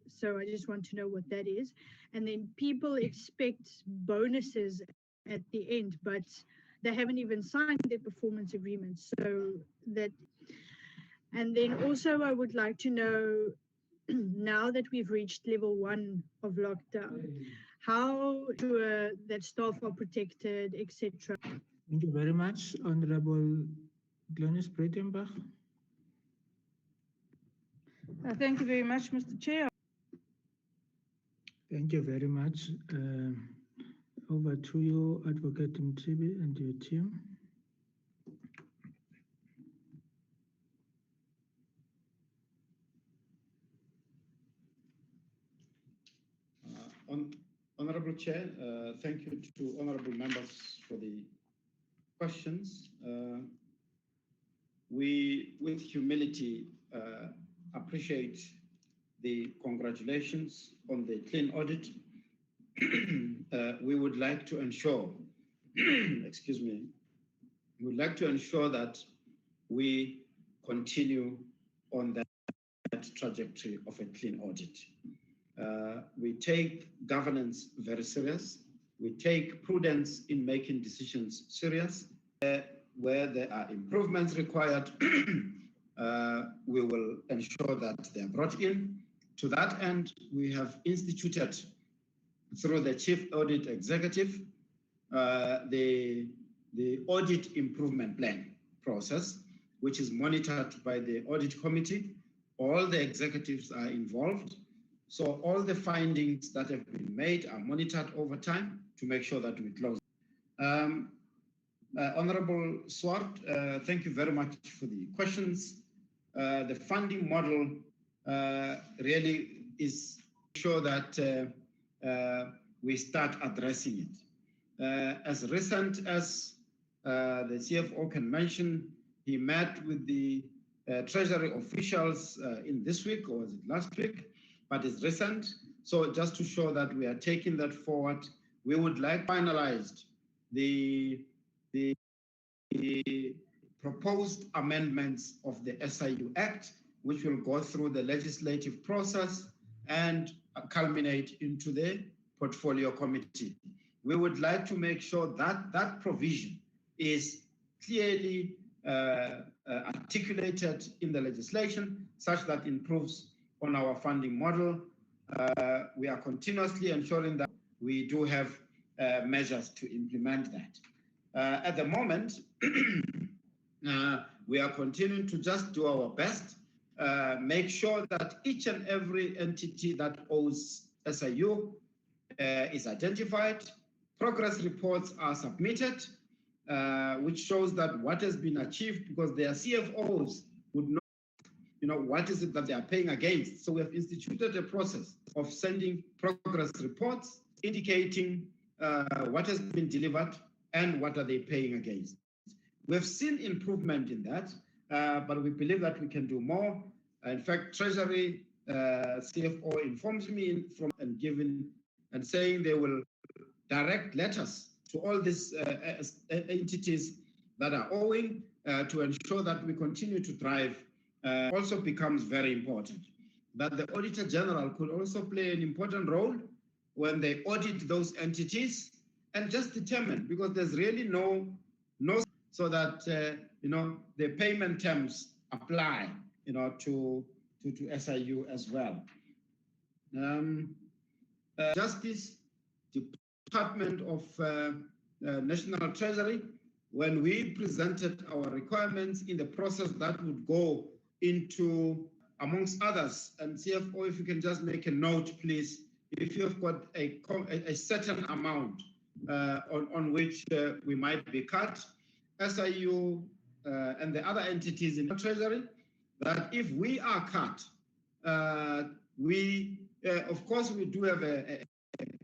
So I just want to know what that is. And then people expect bonuses at the end, but they haven't even signed their performance agreements. So that, and then also I would like to know, now that we've reached level 1 of lockdown, how that staff are protected, etc. Thank you very much, Honorable Glenis Breitenbach. Thank you very much, Mr. Chair. Thank you very much. Over to you, Advocate Mtibi and your team. Honorable Chair, thank you to honorable members for the questions. We, with humility, appreciate the congratulations on the clean audit. We would like to ensure, excuse me, we would like to ensure that we continue on that trajectory of a clean audit. We take governance very serious. We take prudence in making decisions serious. Where there are improvements required, we will ensure that they are brought in. To that end, we have instituted through the Chief Audit Executive the Audit Improvement Plan process, which is monitored by the Audit Committee. All the executives are involved. So all the findings that have been made are monitored over time to make sure that we close. Honorable Swart, thank you very much for the questions. The funding model really is sure that we start addressing it. As recent as the CFO can mention, he met with the Treasury officials in this week, or was it last week? But it's recent. So just to show that we are taking that forward, we would like finalized the proposed amendments of the SIU Act, which will go through the legislative process and culminate into the portfolio committee. We would like to make sure that that provision is clearly articulated in the legislation such that improves on our funding model. We are continuously ensuring that we do have measures to implement that. At the moment, we are continuing to just do our best, make sure that each and every entity that owes SIU is identified. Progress reports are submitted, which shows that what has been achieved, because their CFOs would know, what is it that they are paying against. So we have instituted a process of sending progress reports indicating what has been delivered and what are they paying against. We have seen improvement in that, but we believe that we can do more. In fact, Treasury CFO informs me and given and saying they will direct letters to all these entities that are owing to ensure that we continue to thrive also becomes very important. That the Auditor General could also play an important role when they audit those entities and just determine, because there's really no so that the payment terms apply to SIU as well. Justice Department of National Treasury, when we presented our requirements in the process that would go into, amongst others, and CFO, if you can just make a note, please, if you've got a certain amount on which we might be cut, SIU and the other entities in the Treasury, that if we are cut, of course, we do have a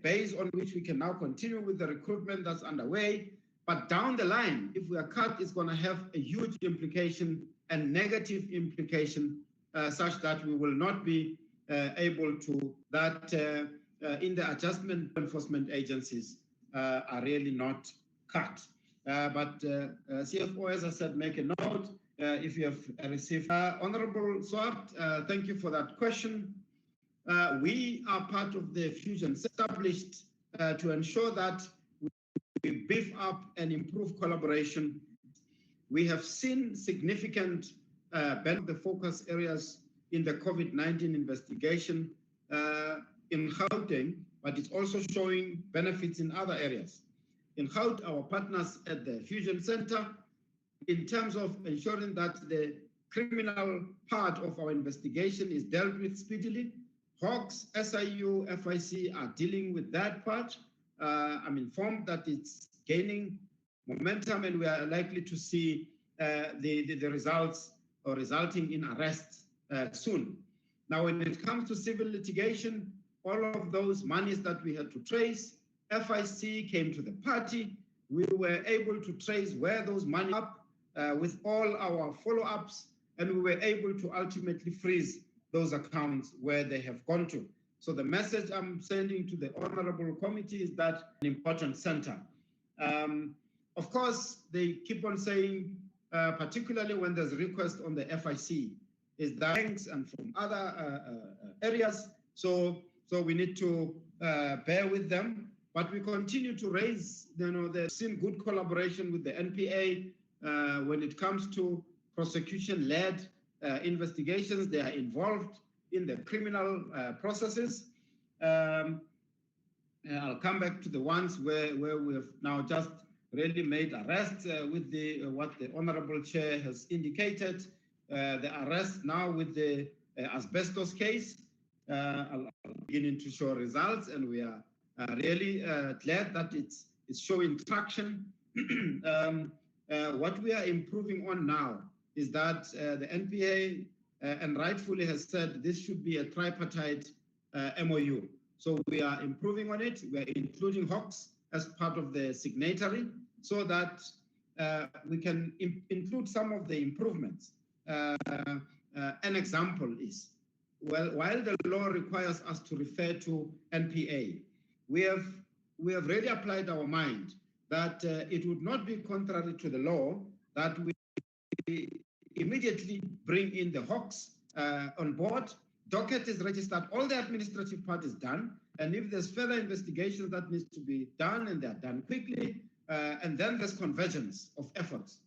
base on which we can now continue with the recruitment that's underway. But down the line, if we are cut, it's going to have a huge implication and negative implication such that we will not be able to, that in the adjustment enforcement agencies are really not cut. But CFO, as I said, make a note if you have received. Honorable Swart, thank you for that question. We are part of the Fusion established to ensure that we beef up and improve collaboration. We have seen significant the focus areas in the COVID-19 investigation in Gauteng, but it's also showing benefits in other areas. In Gauteng, our partners at the Fusion Center, in terms of ensuring that the criminal part of our investigation is dealt with speedily. Hawks, SIU, FIC are dealing with that part. I'm informed that it's gaining momentum and we are likely to see the results or resulting in arrests soon. Now, when it comes to civil litigation, all of those monies that we had to trace, FIC came to the party. We were able to trace where those money up with all our follow-ups, and we were able to ultimately freeze those accounts where they have gone to. So the message I'm sending to the Honorable Committee is that an important center. Of course, they keep on saying, particularly when there's a request on the FIC, is that banks and from other areas. So we need to bear with them, but we continue to raise, they've seen good collaboration with the NPA when it comes to prosecution-led investigations. They are involved in the criminal processes. I'll come back to the ones where we have now just really made arrests with what the Honorable Chair has indicated. The arrest now with the asbestos case are beginning to show results, and we are really glad that it's showing traction. What we are improving on now is that the NPA and rightfully has said this should be a tripartite MOU. So we are improving on it. We are including Hawks as part of the signatory so that we can include some of the improvements. An example is, well, while the law requires us to refer to NPA, we have really applied our mind that it would not be contrary to the law that we immediately bring in the Hawks on board. Docket is registered, all the administrative part is done, and if there's further investigations that needs to be done, and they're done quickly, and then there's convergence of efforts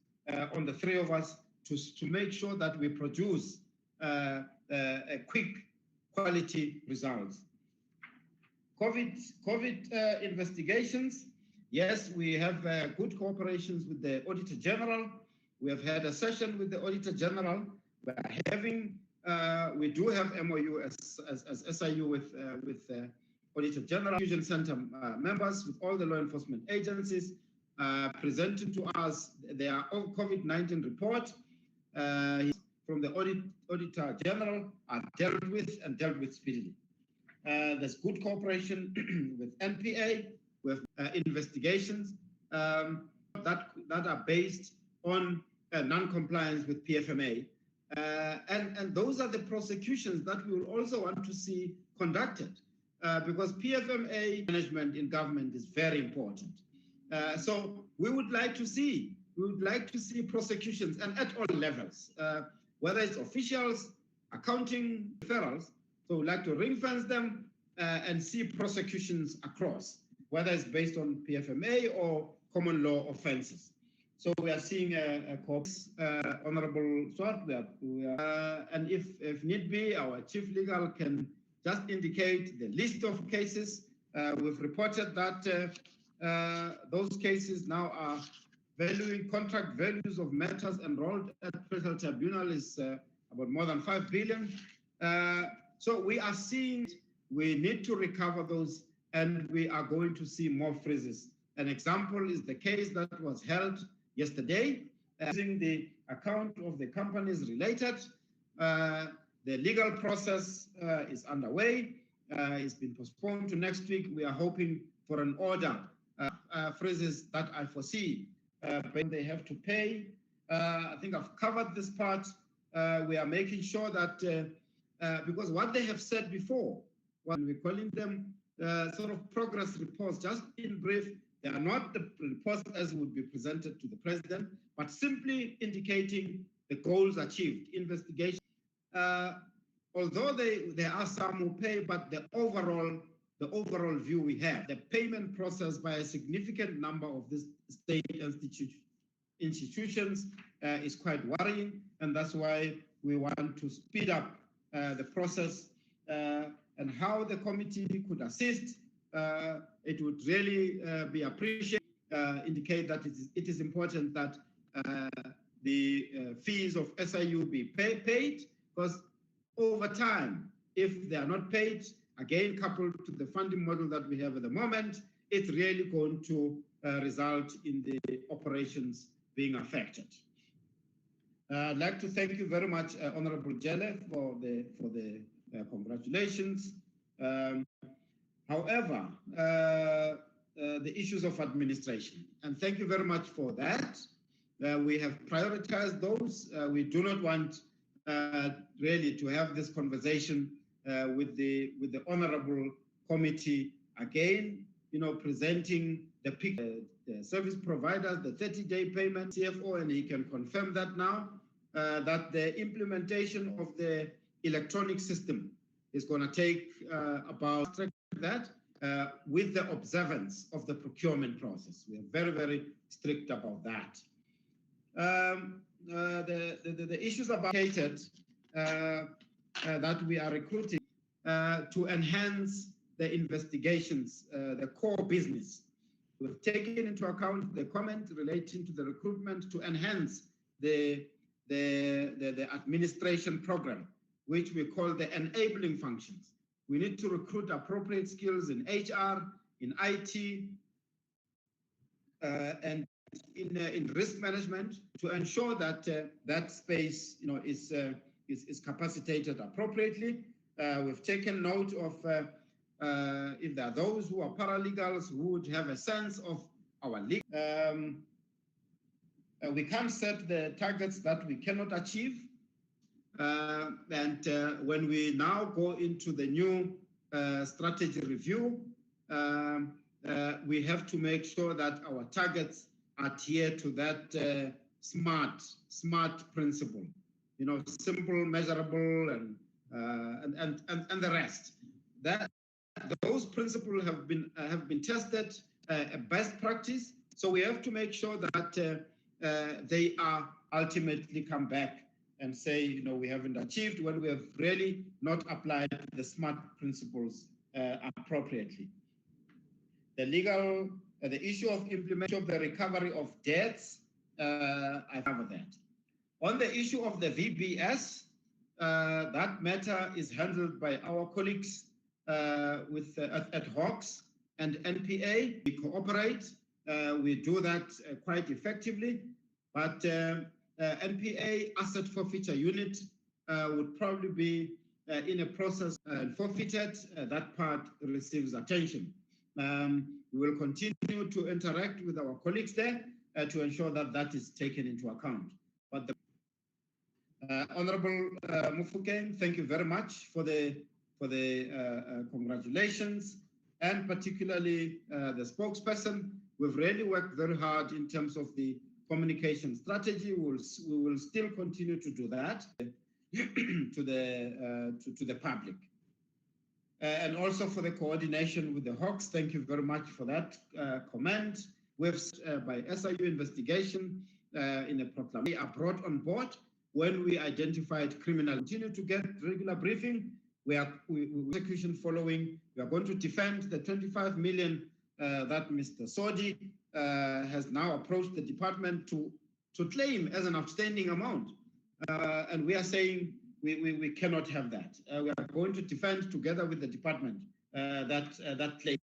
on the three of us to make sure that we produce a quick quality results. COVID investigations, yes, we have good cooperations with the Auditor General. We have had a session with the Auditor General. We are having, we do have MOU as SIU with Auditor General, Fusion Center members, with all the law enforcement agencies, presenting to us their COVID-19 report from the Auditor General are dealt with speedily. There's good cooperation with NPA, with investigations that are based on non-compliance with PFMA. And those are the prosecutions that we will also want to see conducted. because PFMA management in government is very important. So we would like to see prosecutions and at all levels, whether it's officials, accounting, referrals. So we'd like to ring fence them and see prosecutions across, whether it's based on PFMA or common law offenses. So we are seeing a corpse, Honorable Swart, and if need be, our chief legal can just indicate the list of cases. We've reported that those cases now are valuing contract values of matters enrolled at Special Tribunal is about more than 5 billion. So we are seeing we need to recover those, and we are going to see more freezes. An example is the case that was held yesterday, using the account of the companies related. The legal process is underway. It's been postponed to next week. We are hoping for an order. Phrases that I foresee, when they have to pay. I think I've covered this part. We are making sure that, because what they have said before, when we're calling them sort of progress reports, just in brief, they are not the reports as would be presented to the president, but simply indicating the goals achieved. Investigation, although there are some who pay, but the overall view we have, the payment process by a significant number of these state institutions is quite worrying, and that's why we want to speed up the process, and how the committee could assist. It would really be appreciated, indicate that it is important that the fees of SIU be paid, because over time, if they are not paid, again, coupled to the funding model that we have at the moment, it's really going to result in the operations being affected. I'd like to thank you very much, Honorable Jelle, for the congratulations. However, the issues of administration, and thank you very much for that. We have prioritized those. We do not want really to have this conversation with the honorable committee again, presenting the service providers, the 30-day payment, CFO, and he can confirm that now, that the implementation of the electronic system is going to take about that with the observance of the procurement process. We are very, very strict about that. The issues about that we are recruiting to enhance the investigations, the core business. We've taken into account the comment relating to the recruitment to enhance the administration program, which we call the enabling functions. We need to recruit appropriate skills in HR, in IT, and in risk management to ensure that that space, is capacitated appropriately. We've taken note of if there are those who are paralegals who would have a sense of our legal. We can't set the targets that we cannot achieve. And when we now go into the new strategy review, we have to make sure that our targets adhere to that SMART principle. Simple, measurable, and the rest. That those principles have been tested, a best practice. So we have to make sure that they are ultimately come back and say, we haven't achieved when we have really not applied the SMART principles appropriately. The issue of implementation of the recovery of debts, I covered that. On the issue of the VBS, that matter is handled by our colleagues at Hawks and NPA. We cooperate. We do that quite effectively. But NPA asset forfeiture unit would probably be in a process and forfeited. That part receives attention. We will continue to interact with our colleagues there to ensure that that is taken into account. But the Honorable Mufokeng, thank you very much for the congratulations, and particularly the spokesperson. We've really worked very hard in terms of the communication strategy. We will still continue to do that to the public. And also for the coordination with the Hawks, thank you very much for that comment. We've by SIU investigation in a proclamation are brought on board when we identified criminal. Continue to get regular briefing. We execution following. We are going to defend the 25 million that Mr. Sodi has now approached the department to claim as an outstanding amount. And we are saying we cannot have that. We are going to defend together with the department that claim.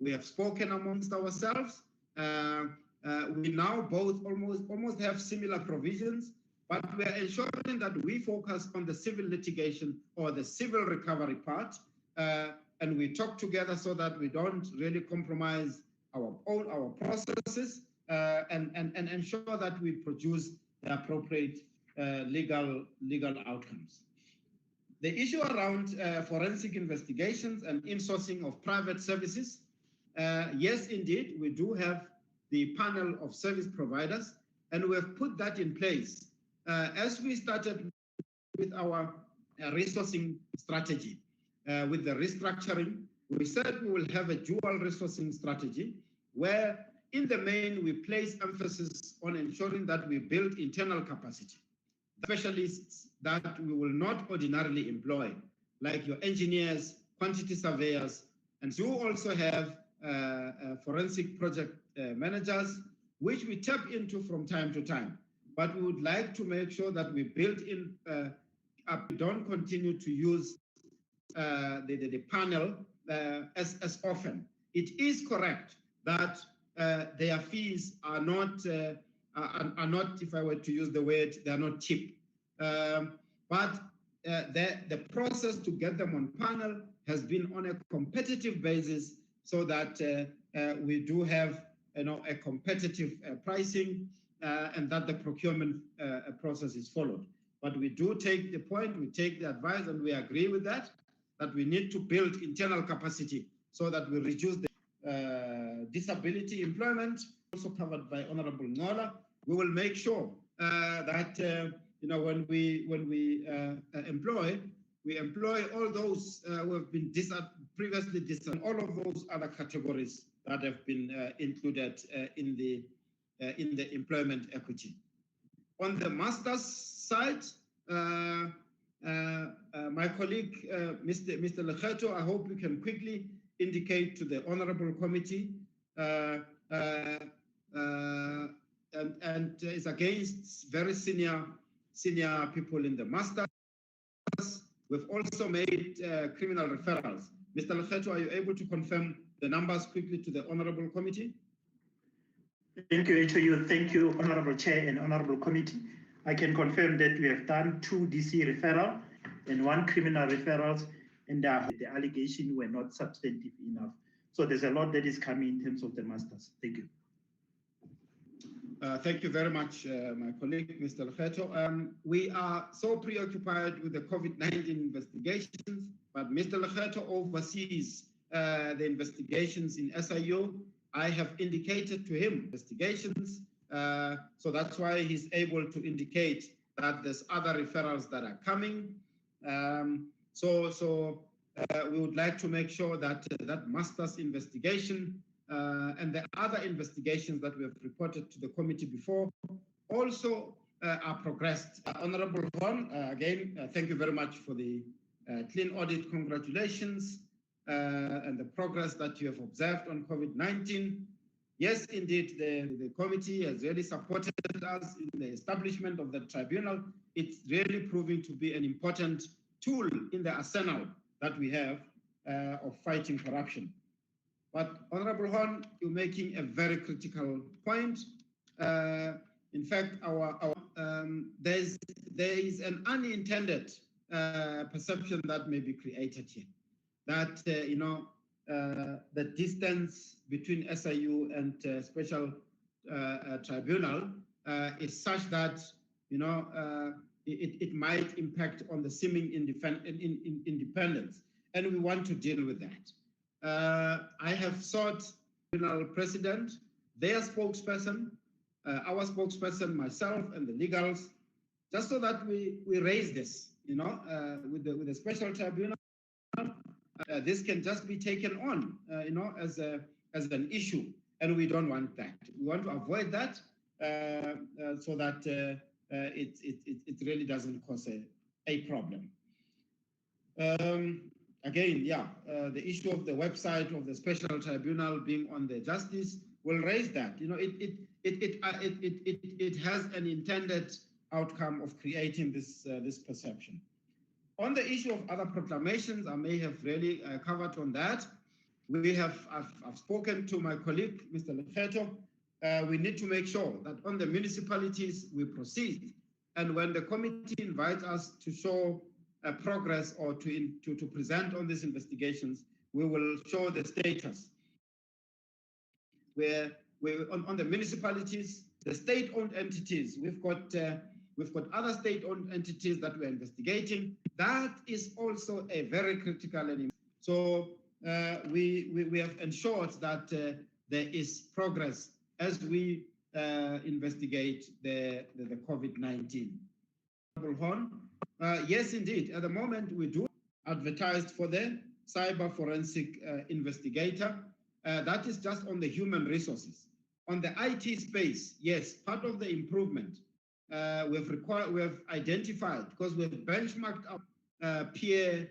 We have spoken amongst ourselves. We now both almost have similar provisions, but we are ensuring that we focus on the civil litigation or the civil recovery part, and we talk together so that we don't really compromise our processes, and ensure that we produce the appropriate legal outcomes. The issue around forensic investigations and insourcing of private services, yes, indeed, we do have the panel of service providers, and we have put that in place. As we started with our resourcing strategy, with the restructuring, we said we will have a dual resourcing strategy where in the main we place emphasis on ensuring that we build internal capacity. Specialists that we will not ordinarily employ, like your engineers, quantity surveyors, and you also have forensic project managers, which we tap into from time to time. But we would like to make sure that we build in, we don't continue to use the panel as often. It is correct that their fees are not, if I were to use the word, they are not cheap. But the process to get them on panel has been on a competitive basis, so that we do have a competitive pricing, and that the procurement process is followed. But we do take the point, we take the advice, and we agree with that we need to build internal capacity so that we reduce the disability employment, also covered by Honorable Ngola. We will make sure that when we employ, we employ all those who have been previously disabled, all of those other categories that have been included in the employment equity. On the master's side, my colleague, Mr. Lekgeto, I hope you can quickly indicate to the Honorable Committee, and is against very senior people in the masters. We've also made criminal referrals. Mr. Lekgeto, are you able to confirm the numbers quickly to the Honorable Committee? Thank you, HOU. Thank you, Honorable Chair and Honorable Committee. I can confirm that we have done 2 DC referral and 1 criminal referrals, and the allegation were not substantive enough. So there's a lot that is coming in terms of the masters. Thank you. Thank you very much, my colleague, Mr. Lekgeto. We are so preoccupied with the COVID-19 investigations, but Mr. Lekgeto oversees the investigations in SIU. I have indicated to him investigations, so that's why he's able to indicate that there's other referrals that are coming. We would like to make sure that that master's investigation and the other investigations that we have reported to the committee before also are progressed. Honorable Hon, again, thank you very much for the clean audit. Congratulations and the progress that you have observed on COVID-19. Yes, indeed, the committee has really supported us in the establishment of the tribunal. It's really proving to be an important tool in the arsenal that we have of fighting corruption. But Honorable Hon, you're making a very critical point. In fact, there is an unintended perception that may be created here, that the distance between SIU and special tribunal is such that it might impact on the seeming independence, and we want to deal with that. I have sought General President, their spokesperson, our spokesperson, myself, and the legals, just so that we raise this, with the special tribunal. This can just be taken on, as an issue, and we don't want that. We want to avoid that, so that it really doesn't cause a problem. Again, the issue of the website of the special tribunal being on the justice will raise that. It has an intended outcome of creating this perception. On the issue of other proclamations, I may have really covered on that. I've spoken to my colleague, Mr. Lekgeto. We need to make sure that on the municipalities we proceed, and when the committee invites us to show progress or to present on these investigations, we will show the status. Where on the municipalities, the state-owned entities, we've got other state-owned entities that we're investigating. That is also a very critical element. So we have ensured that there is progress as we investigate the COVID-19. Yes, indeed. At the moment, we do advertised for the cyber forensic investigator. That is just on the human resources. On the IT space, yes, part of the improvement we have identified, because we have benchmarked our peer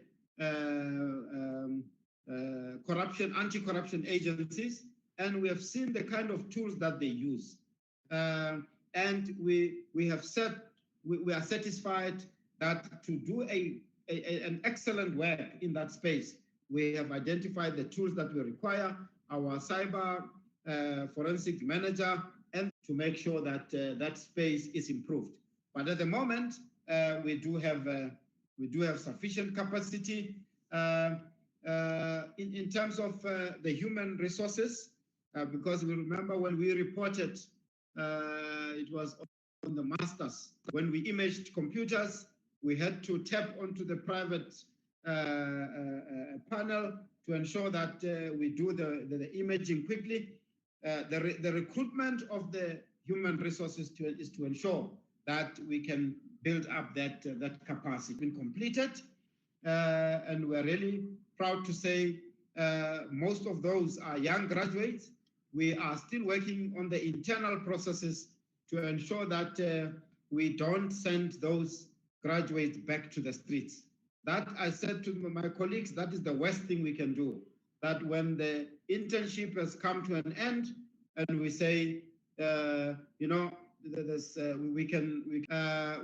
anti-corruption agencies, and we have seen the kind of tools that they use. And we are satisfied that to do an excellent work in that space, we have identified the tools that we require, our cyber forensic manager, and to make sure that that space is improved. But at the moment, we do have sufficient capacity in terms of the human resources, because we remember when we reported, it was on the masters. When we imaged computers, we had to tap onto the private panel to ensure that we do the imaging quickly. The recruitment of the human resources is to ensure that we can build up that capacity. Been completed, and we're really proud to say most of those are young graduates. We are still working on the internal processes to ensure that we don't send those graduates back to the streets. That, I said to my colleagues, that is the worst thing we can do. That when the internship has come to an end, and we say, we can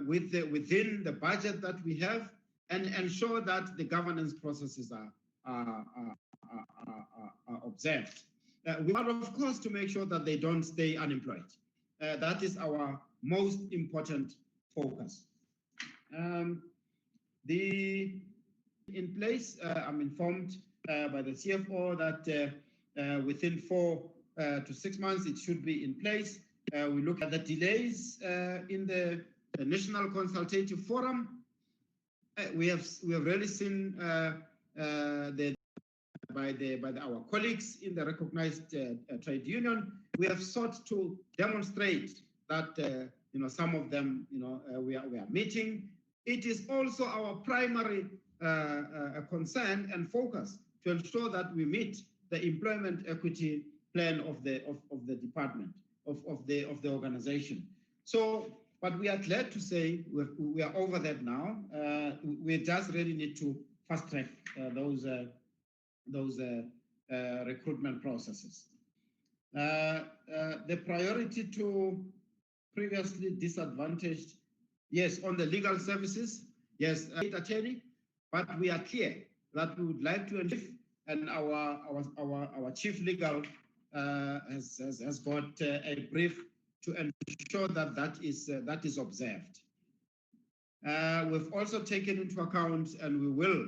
within the budget that we have, and ensure that the governance processes are observed. We want, of course, to make sure that they don't stay unemployed. That is our most important focus. In place, I'm informed by the CFO that within 4 to 6 months it should be in place. We look at the delays in the National Consultative Forum. We have really seen by our colleagues in the recognized trade union. We have sought to demonstrate that some of them we are meeting. It is also our primary concern and focus to ensure that we meet the employment equity plan of the department of the organization. So, but we are glad to say we are over that now. We just really need to fast track those recruitment processes. The priority to previously disadvantaged, yes, on the legal services, yes, attorney, but we are clear that we would like to achieve, and our chief legal has got a brief to ensure that that is observed. We've also taken into account, and we will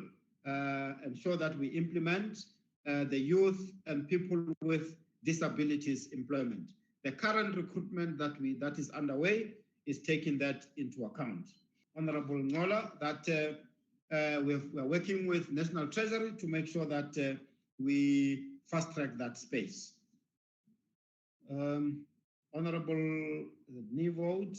ensure that we implement the youth and people with disabilities employment. The current recruitment that is underway is taking that into account. Honorable Ngola, that we're working with National Treasury to make sure that we fast track that space. Honorable Nivold,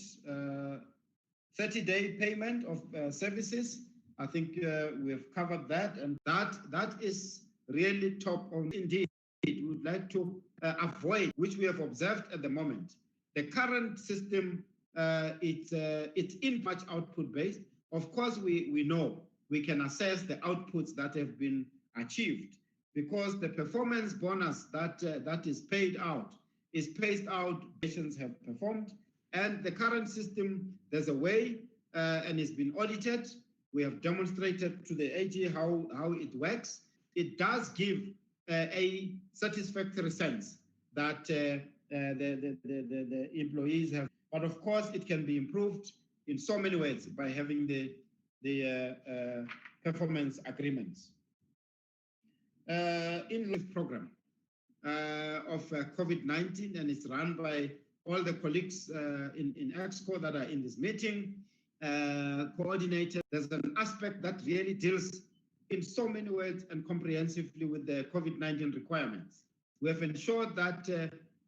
30-day payment of services. I think we have covered that, and that is really top on. Indeed, we would like to avoid, which we have observed at the moment. The current system, it's in much output based. Of course, we know we can assess the outputs that have been achieved, because the performance bonus that is paid out patients have performed, and the current system, there's a way, and it's been audited. We have demonstrated to the AG how it works. It does give a satisfactory sense that the employees have, but of course it can be improved in so many ways by having the performance agreements. In this program of COVID-19, and it's run by all the colleagues in EXCO that are in this meeting, coordinated. There's an aspect that really deals in so many ways and comprehensively with the COVID-19 requirements. We have ensured that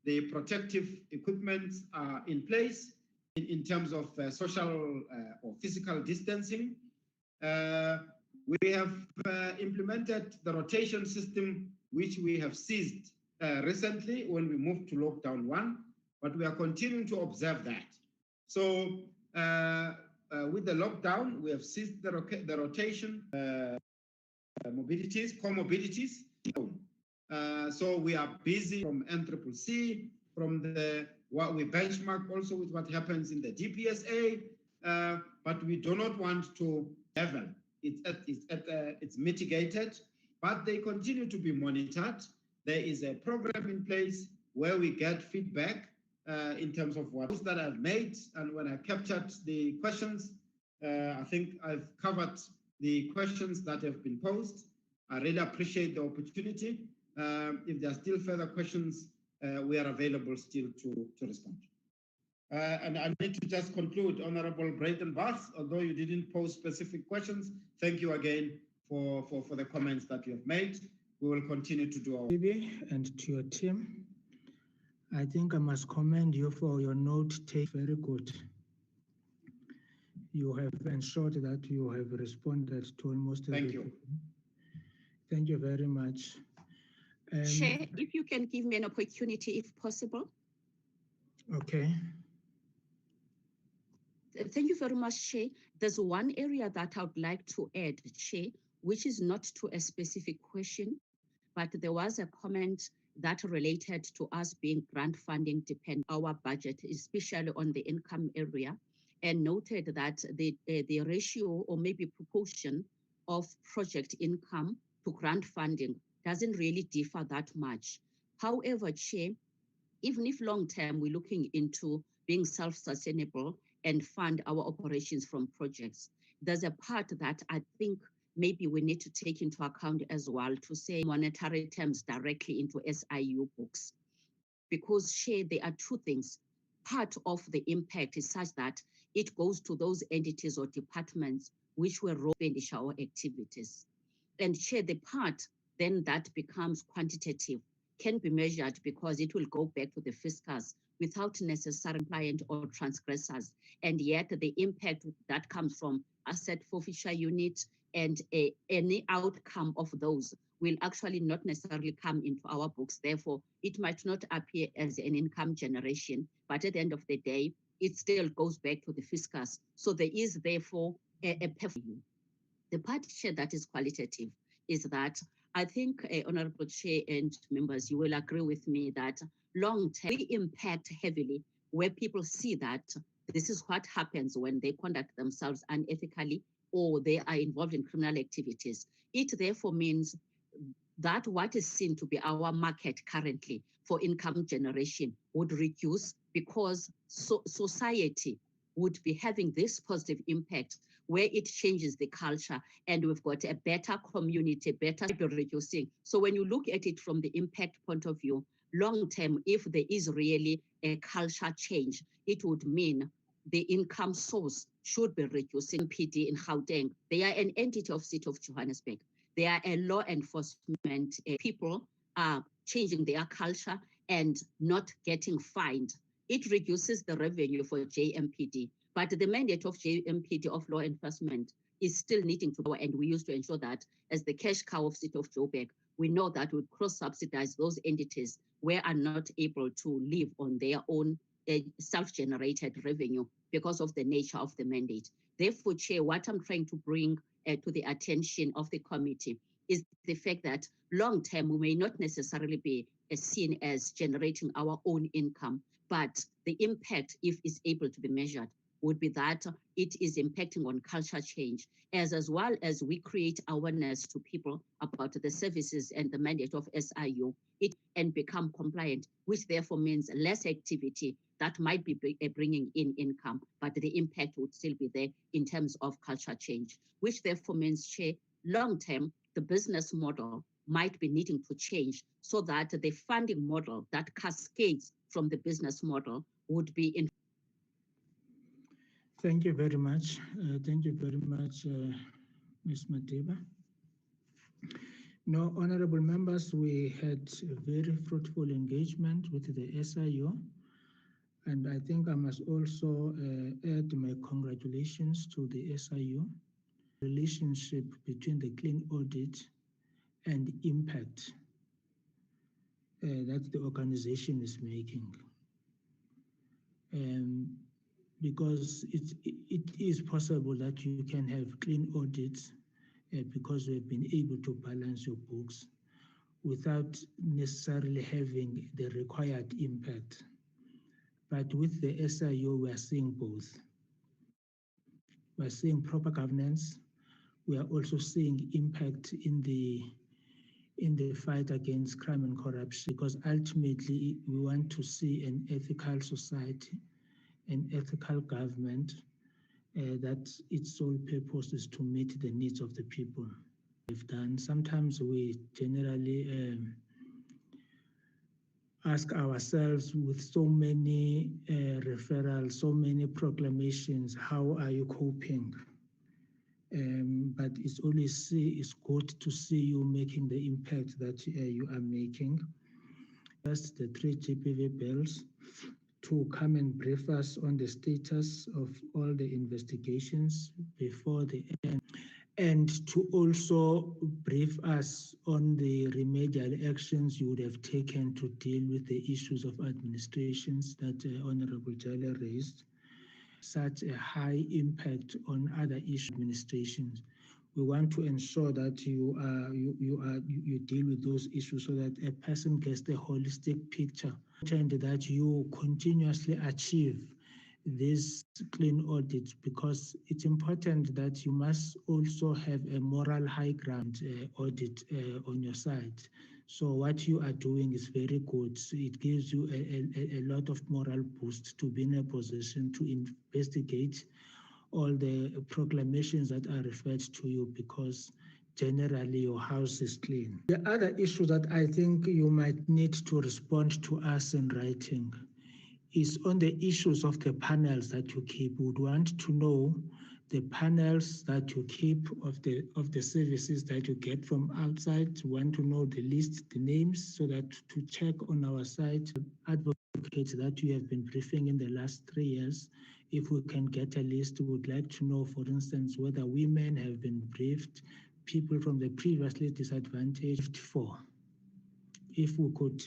the protective equipment are in place in terms of social or physical distancing. We have implemented the rotation system, which we have ceased recently when we moved to lockdown 1, but we are continuing to observe that. So with the lockdown, we have ceased the rotation, comorbidities. So we are busy from NCCC, from what we benchmark also with what happens in the DPSA, but we do not want to level. It's mitigated, but they continue to be monitored. There is a program in place where we get feedback in terms of what that I've made, and when I captured the questions, I think I've covered the questions that have been posed. I really appreciate the opportunity. If there are still further questions, we are available still to respond. And I need to just conclude, Honorable Brayton Bass, although you didn't pose specific questions, thank you again for the comments that you have made. We will continue to do our and to your team. I think I must commend you for your note take. Very good. You have ensured that you have responded to almost everything. Thank you. Thank you very much. Chair, if you can give me an opportunity, if possible. Okay. Thank you very much, Chair. There's one area that I would like to add, Chair, which is not to a specific question, but there was a comment that related to us being grant funding dependent on our budget, especially on the income area, and noted that the ratio or maybe proportion of project income to grant funding doesn't really differ that much. However, Chair, even if long-term we're looking into being self-sustainable and fund our operations from projects, there's a part that I think maybe we need to take into account as well, to say monetary terms directly into SIU books. Because, Chair, there are two things. Part of the impact is such that it goes to those entities or departments which were raw expenditure or activities. And, Chair, the part then that becomes quantitative can be measured because it will go back to the fiscus without necessary client or transgressors. And yet the impact that comes from asset forfeiture unit and any outcome of those will actually not necessarily come into our books. Therefore, it might not appear as an income generation, but at the end of the day, it still goes back to the fiscus. So there is therefore a perfume. The part, Chair, that is qualitative is that I think, Honorable Chair and members, you will agree with me that long-term impact heavily where people see that this is what happens when they conduct themselves unethically or they are involved in criminal activities. It therefore means that what is seen to be our market currently for income generation would reduce because society would be having this positive impact where it changes the culture and we've got a better community, better reducing. So when you look at it from the impact point of view, long term, if there is really a culture change, it would mean the income source should be reduced. In PD in Gauteng, they are an entity of City of Johannesburg. They are a law enforcement people are changing their culture and not getting fined. It reduces the revenue for JMPD, but the mandate of JMPD of law enforcement is still needing to go, and we used to ensure that as the cash cow of City of Joburg, we know that we cross-subsidize those entities where are not able to live on their own self-generated revenue because of the nature of the mandate. Therefore, Chair, what I'm trying to bring to the attention of the committee is the fact that long-term, we may not necessarily be seen as generating our own income, but the impact, if it's able to be measured, would be that it is impacting on culture change, as well as we create awareness to people about the services and the mandate of SIU, and become compliant, which therefore means less activity that might be bringing in income, but the impact would still be there in terms of culture change, which therefore means, Chair, long-term, the business model might be needing to change so that the funding model that cascades from the business model would be in. Thank you very much. Thank you very much, Ms. Madiba. Now, honorable members, we had a very fruitful engagement with the SIU, and I think I must also add my congratulations to the SIU. Relationship between the clean audit and impact that the organization is making. Because it is possible that you can have clean audits because we've been able to balance your books without necessarily having the required impact. But with the SIU, we are seeing both. We are seeing proper governance. We are also seeing impact in the fight against crime and corruption, because ultimately we want to see an ethical society, an ethical government that its sole purpose is to meet the needs of the people. We've done. Sometimes we generally ask ourselves, with so many referrals, so many proclamations, how are you coping? But it's always it's good to see you making the impact that you are making. That's the 3 GPV bills to come and brief us on the status of all the investigations before the end, and to also brief us on the remedial actions you would have taken to deal with the issues of administrations that Honorable Jale raised. Such a high impact on other issue administrations. We want to ensure that you deal with those issues so that a person gets the holistic picture, and that you continuously achieve this clean audit, because it's important that you must also have a moral high ground audit on your side. So what you are doing is very good. So it gives you a lot of moral boost to be in a position to investigate all the proclamations that are referred to you, because generally your house is clean. The other issue that I think you might need to respond to us in writing is on the issues of the panels that you keep. We would want to know the panels that you keep of the services that you get from outside. We want to know the list, the names, so that to check on our site, advocates that you have been briefing in the last 3 years. If we can get a list, we would like to know, for instance, whether women have been briefed, people from the previously disadvantaged for. If we could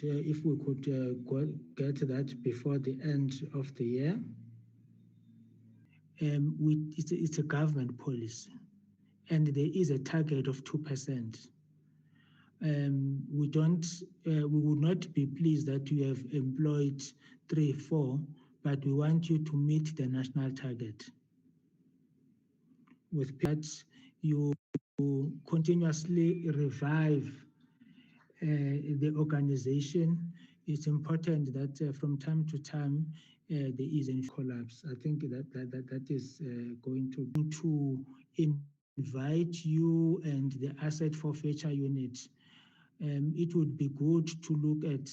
get that before the end of the year. It's a government policy, and there is a target of 2%. We would not be pleased that you have employed 3, 4, but we want you to meet the national target. With that, you continuously revive the organization. It's important that from time to time there is a collapse. I think that is going to invite you and the asset forfeiture unit. It would be good to look at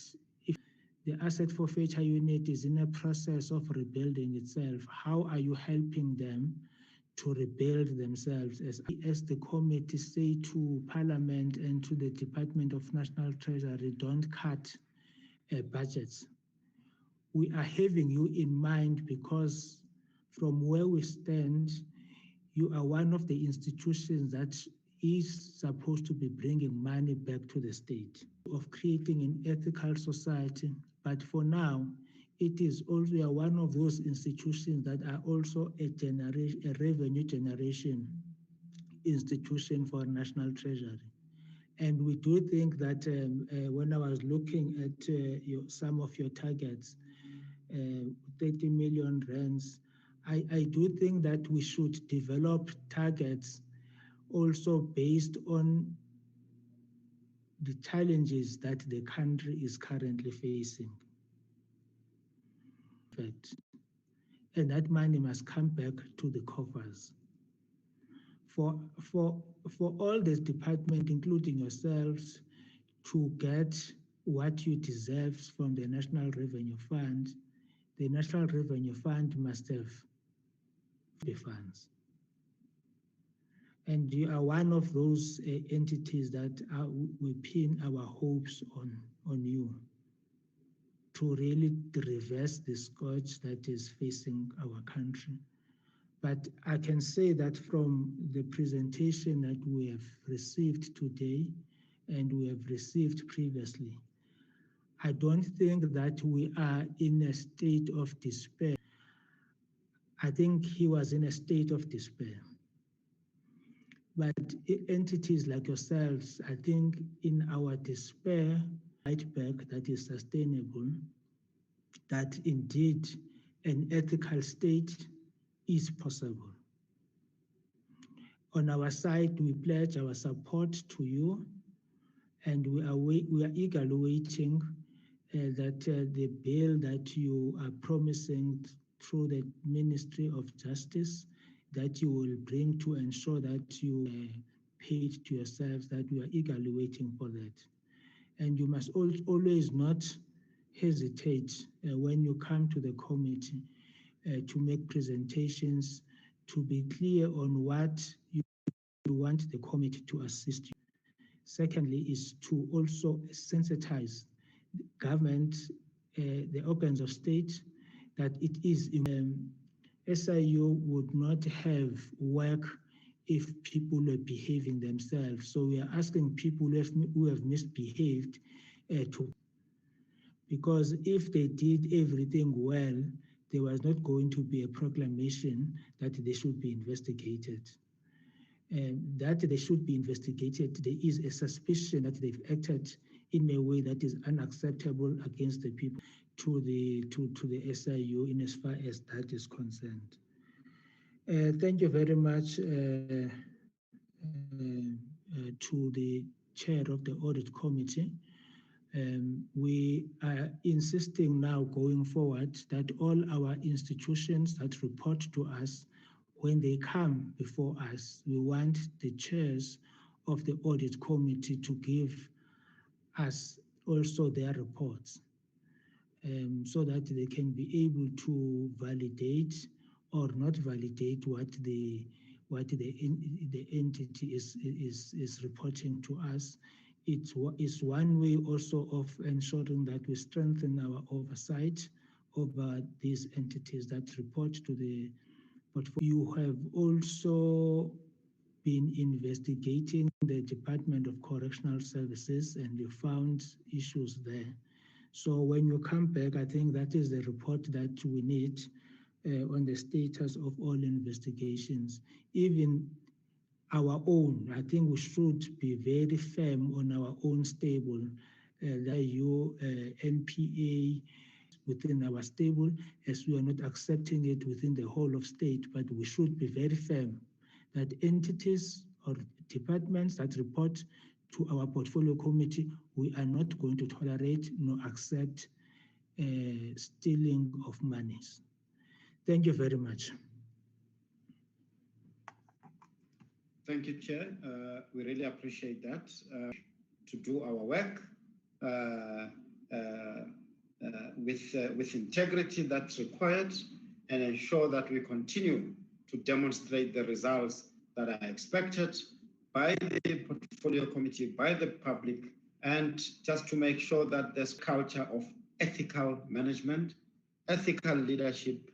if the asset forfeiture unit is in a process of rebuilding itself. How are you helping them to rebuild themselves? As the committee say to Parliament and to the Department of National Treasury, don't cut budgets. We are having you in mind because from where we stand, you are one of the institutions that is supposed to be bringing money back to the state, of creating an ethical society. But for now, it is also one of those institutions that are also a revenue generation institution for National Treasury. And we do think that when I was looking at some of your targets, 30 million rands, I do think that we should develop targets also based on the challenges that the country is currently facing. And that money must come back to the coffers. For all the department, including yourselves, to get what you deserve from the National Revenue Fund, the National Revenue Fund must have the funds. And you are one of those entities that we pin our hopes on you to really reverse the scourge that is facing our country. But I can say that from the presentation that we have received today and we have received previously, I don't think that we are in a state of despair. I think he was in a state of despair. But entities like yourselves, I think in our despair, right back that is sustainable, that indeed an ethical state is possible. On our side, we pledge our support to you, and we are eagerly waiting that the bill that you are promising through the Ministry of Justice that you will bring to ensure that you paid to yourselves, that we are eagerly waiting for that. And you must always not hesitate when you come to the committee to make presentations, to be clear on what you want the committee to assist you. Secondly, is to also sensitize the government, the organs of state, that it is SIU would not have work if people are behaving themselves. So we are asking people who have misbehaved because if they did everything well, there was not going to be a proclamation that they should be investigated. That they should be investigated, there is a suspicion that they've acted in a way that is unacceptable against the people to the SIU in as far as that is concerned. Thank you very much to the chair of the audit committee. We are insisting now going forward that all our institutions that report to us, when they come before us, we want the chairs of the audit committee to give us also their reports so that they can be able to validate or not validate what the entity is reporting to us. It is one way also of ensuring that we strengthen our oversight over these entities that report to the portfolio. You have also been investigating the Department of Correctional Services and you found issues there. So when you come back, I think that is the report that we need on the status of all investigations. Even our own, I think we should be very firm on our own stable, the NPA within our stable, as we are not accepting it within the whole of state, but we should be very firm that entities or departments that report to our portfolio committee, we are not going to tolerate nor accept stealing of monies. Thank you very much. Thank you, Chair. We really appreciate that. To do our work with integrity that's required, and ensure that we continue to demonstrate the results that are expected by the portfolio committee, by the public, and just to make sure that there's culture of ethical management, ethical leadership,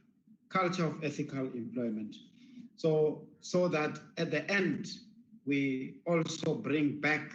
culture of ethical employment. So that at the end, we also bring back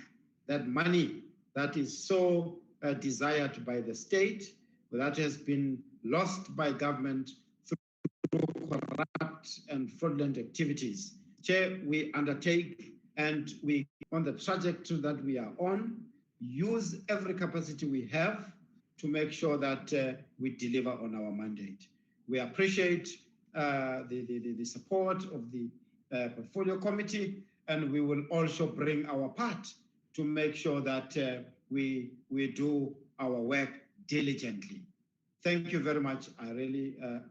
that money that is so desired by the state, that has been lost by government through corrupt and fraudulent activities. Chair, we undertake, and we, on the trajectory that we are on, use every capacity we have to make sure that we deliver on our mandate. We appreciate the support of the portfolio committee, and we will also bring our part to make sure that we do our work diligently. Thank you very much.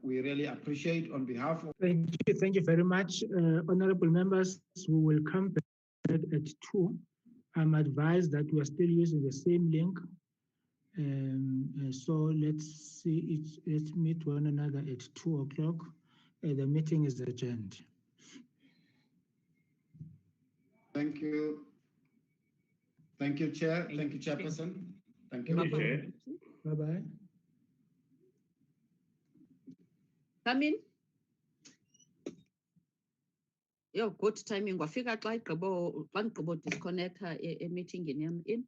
We really appreciate on behalf of. Thank you very much, honorable members. We will come back at 2. I'm advised that we are still using the same link. So let's see. Let's meet one another at 2 o'clock. The meeting is adjourned. Thank you. Thank you, Chair. Thank you, Chairperson. Thank you. Bye-bye. Come in. Yo, good timing. Wafika xa igqibo disconnect a meeting in.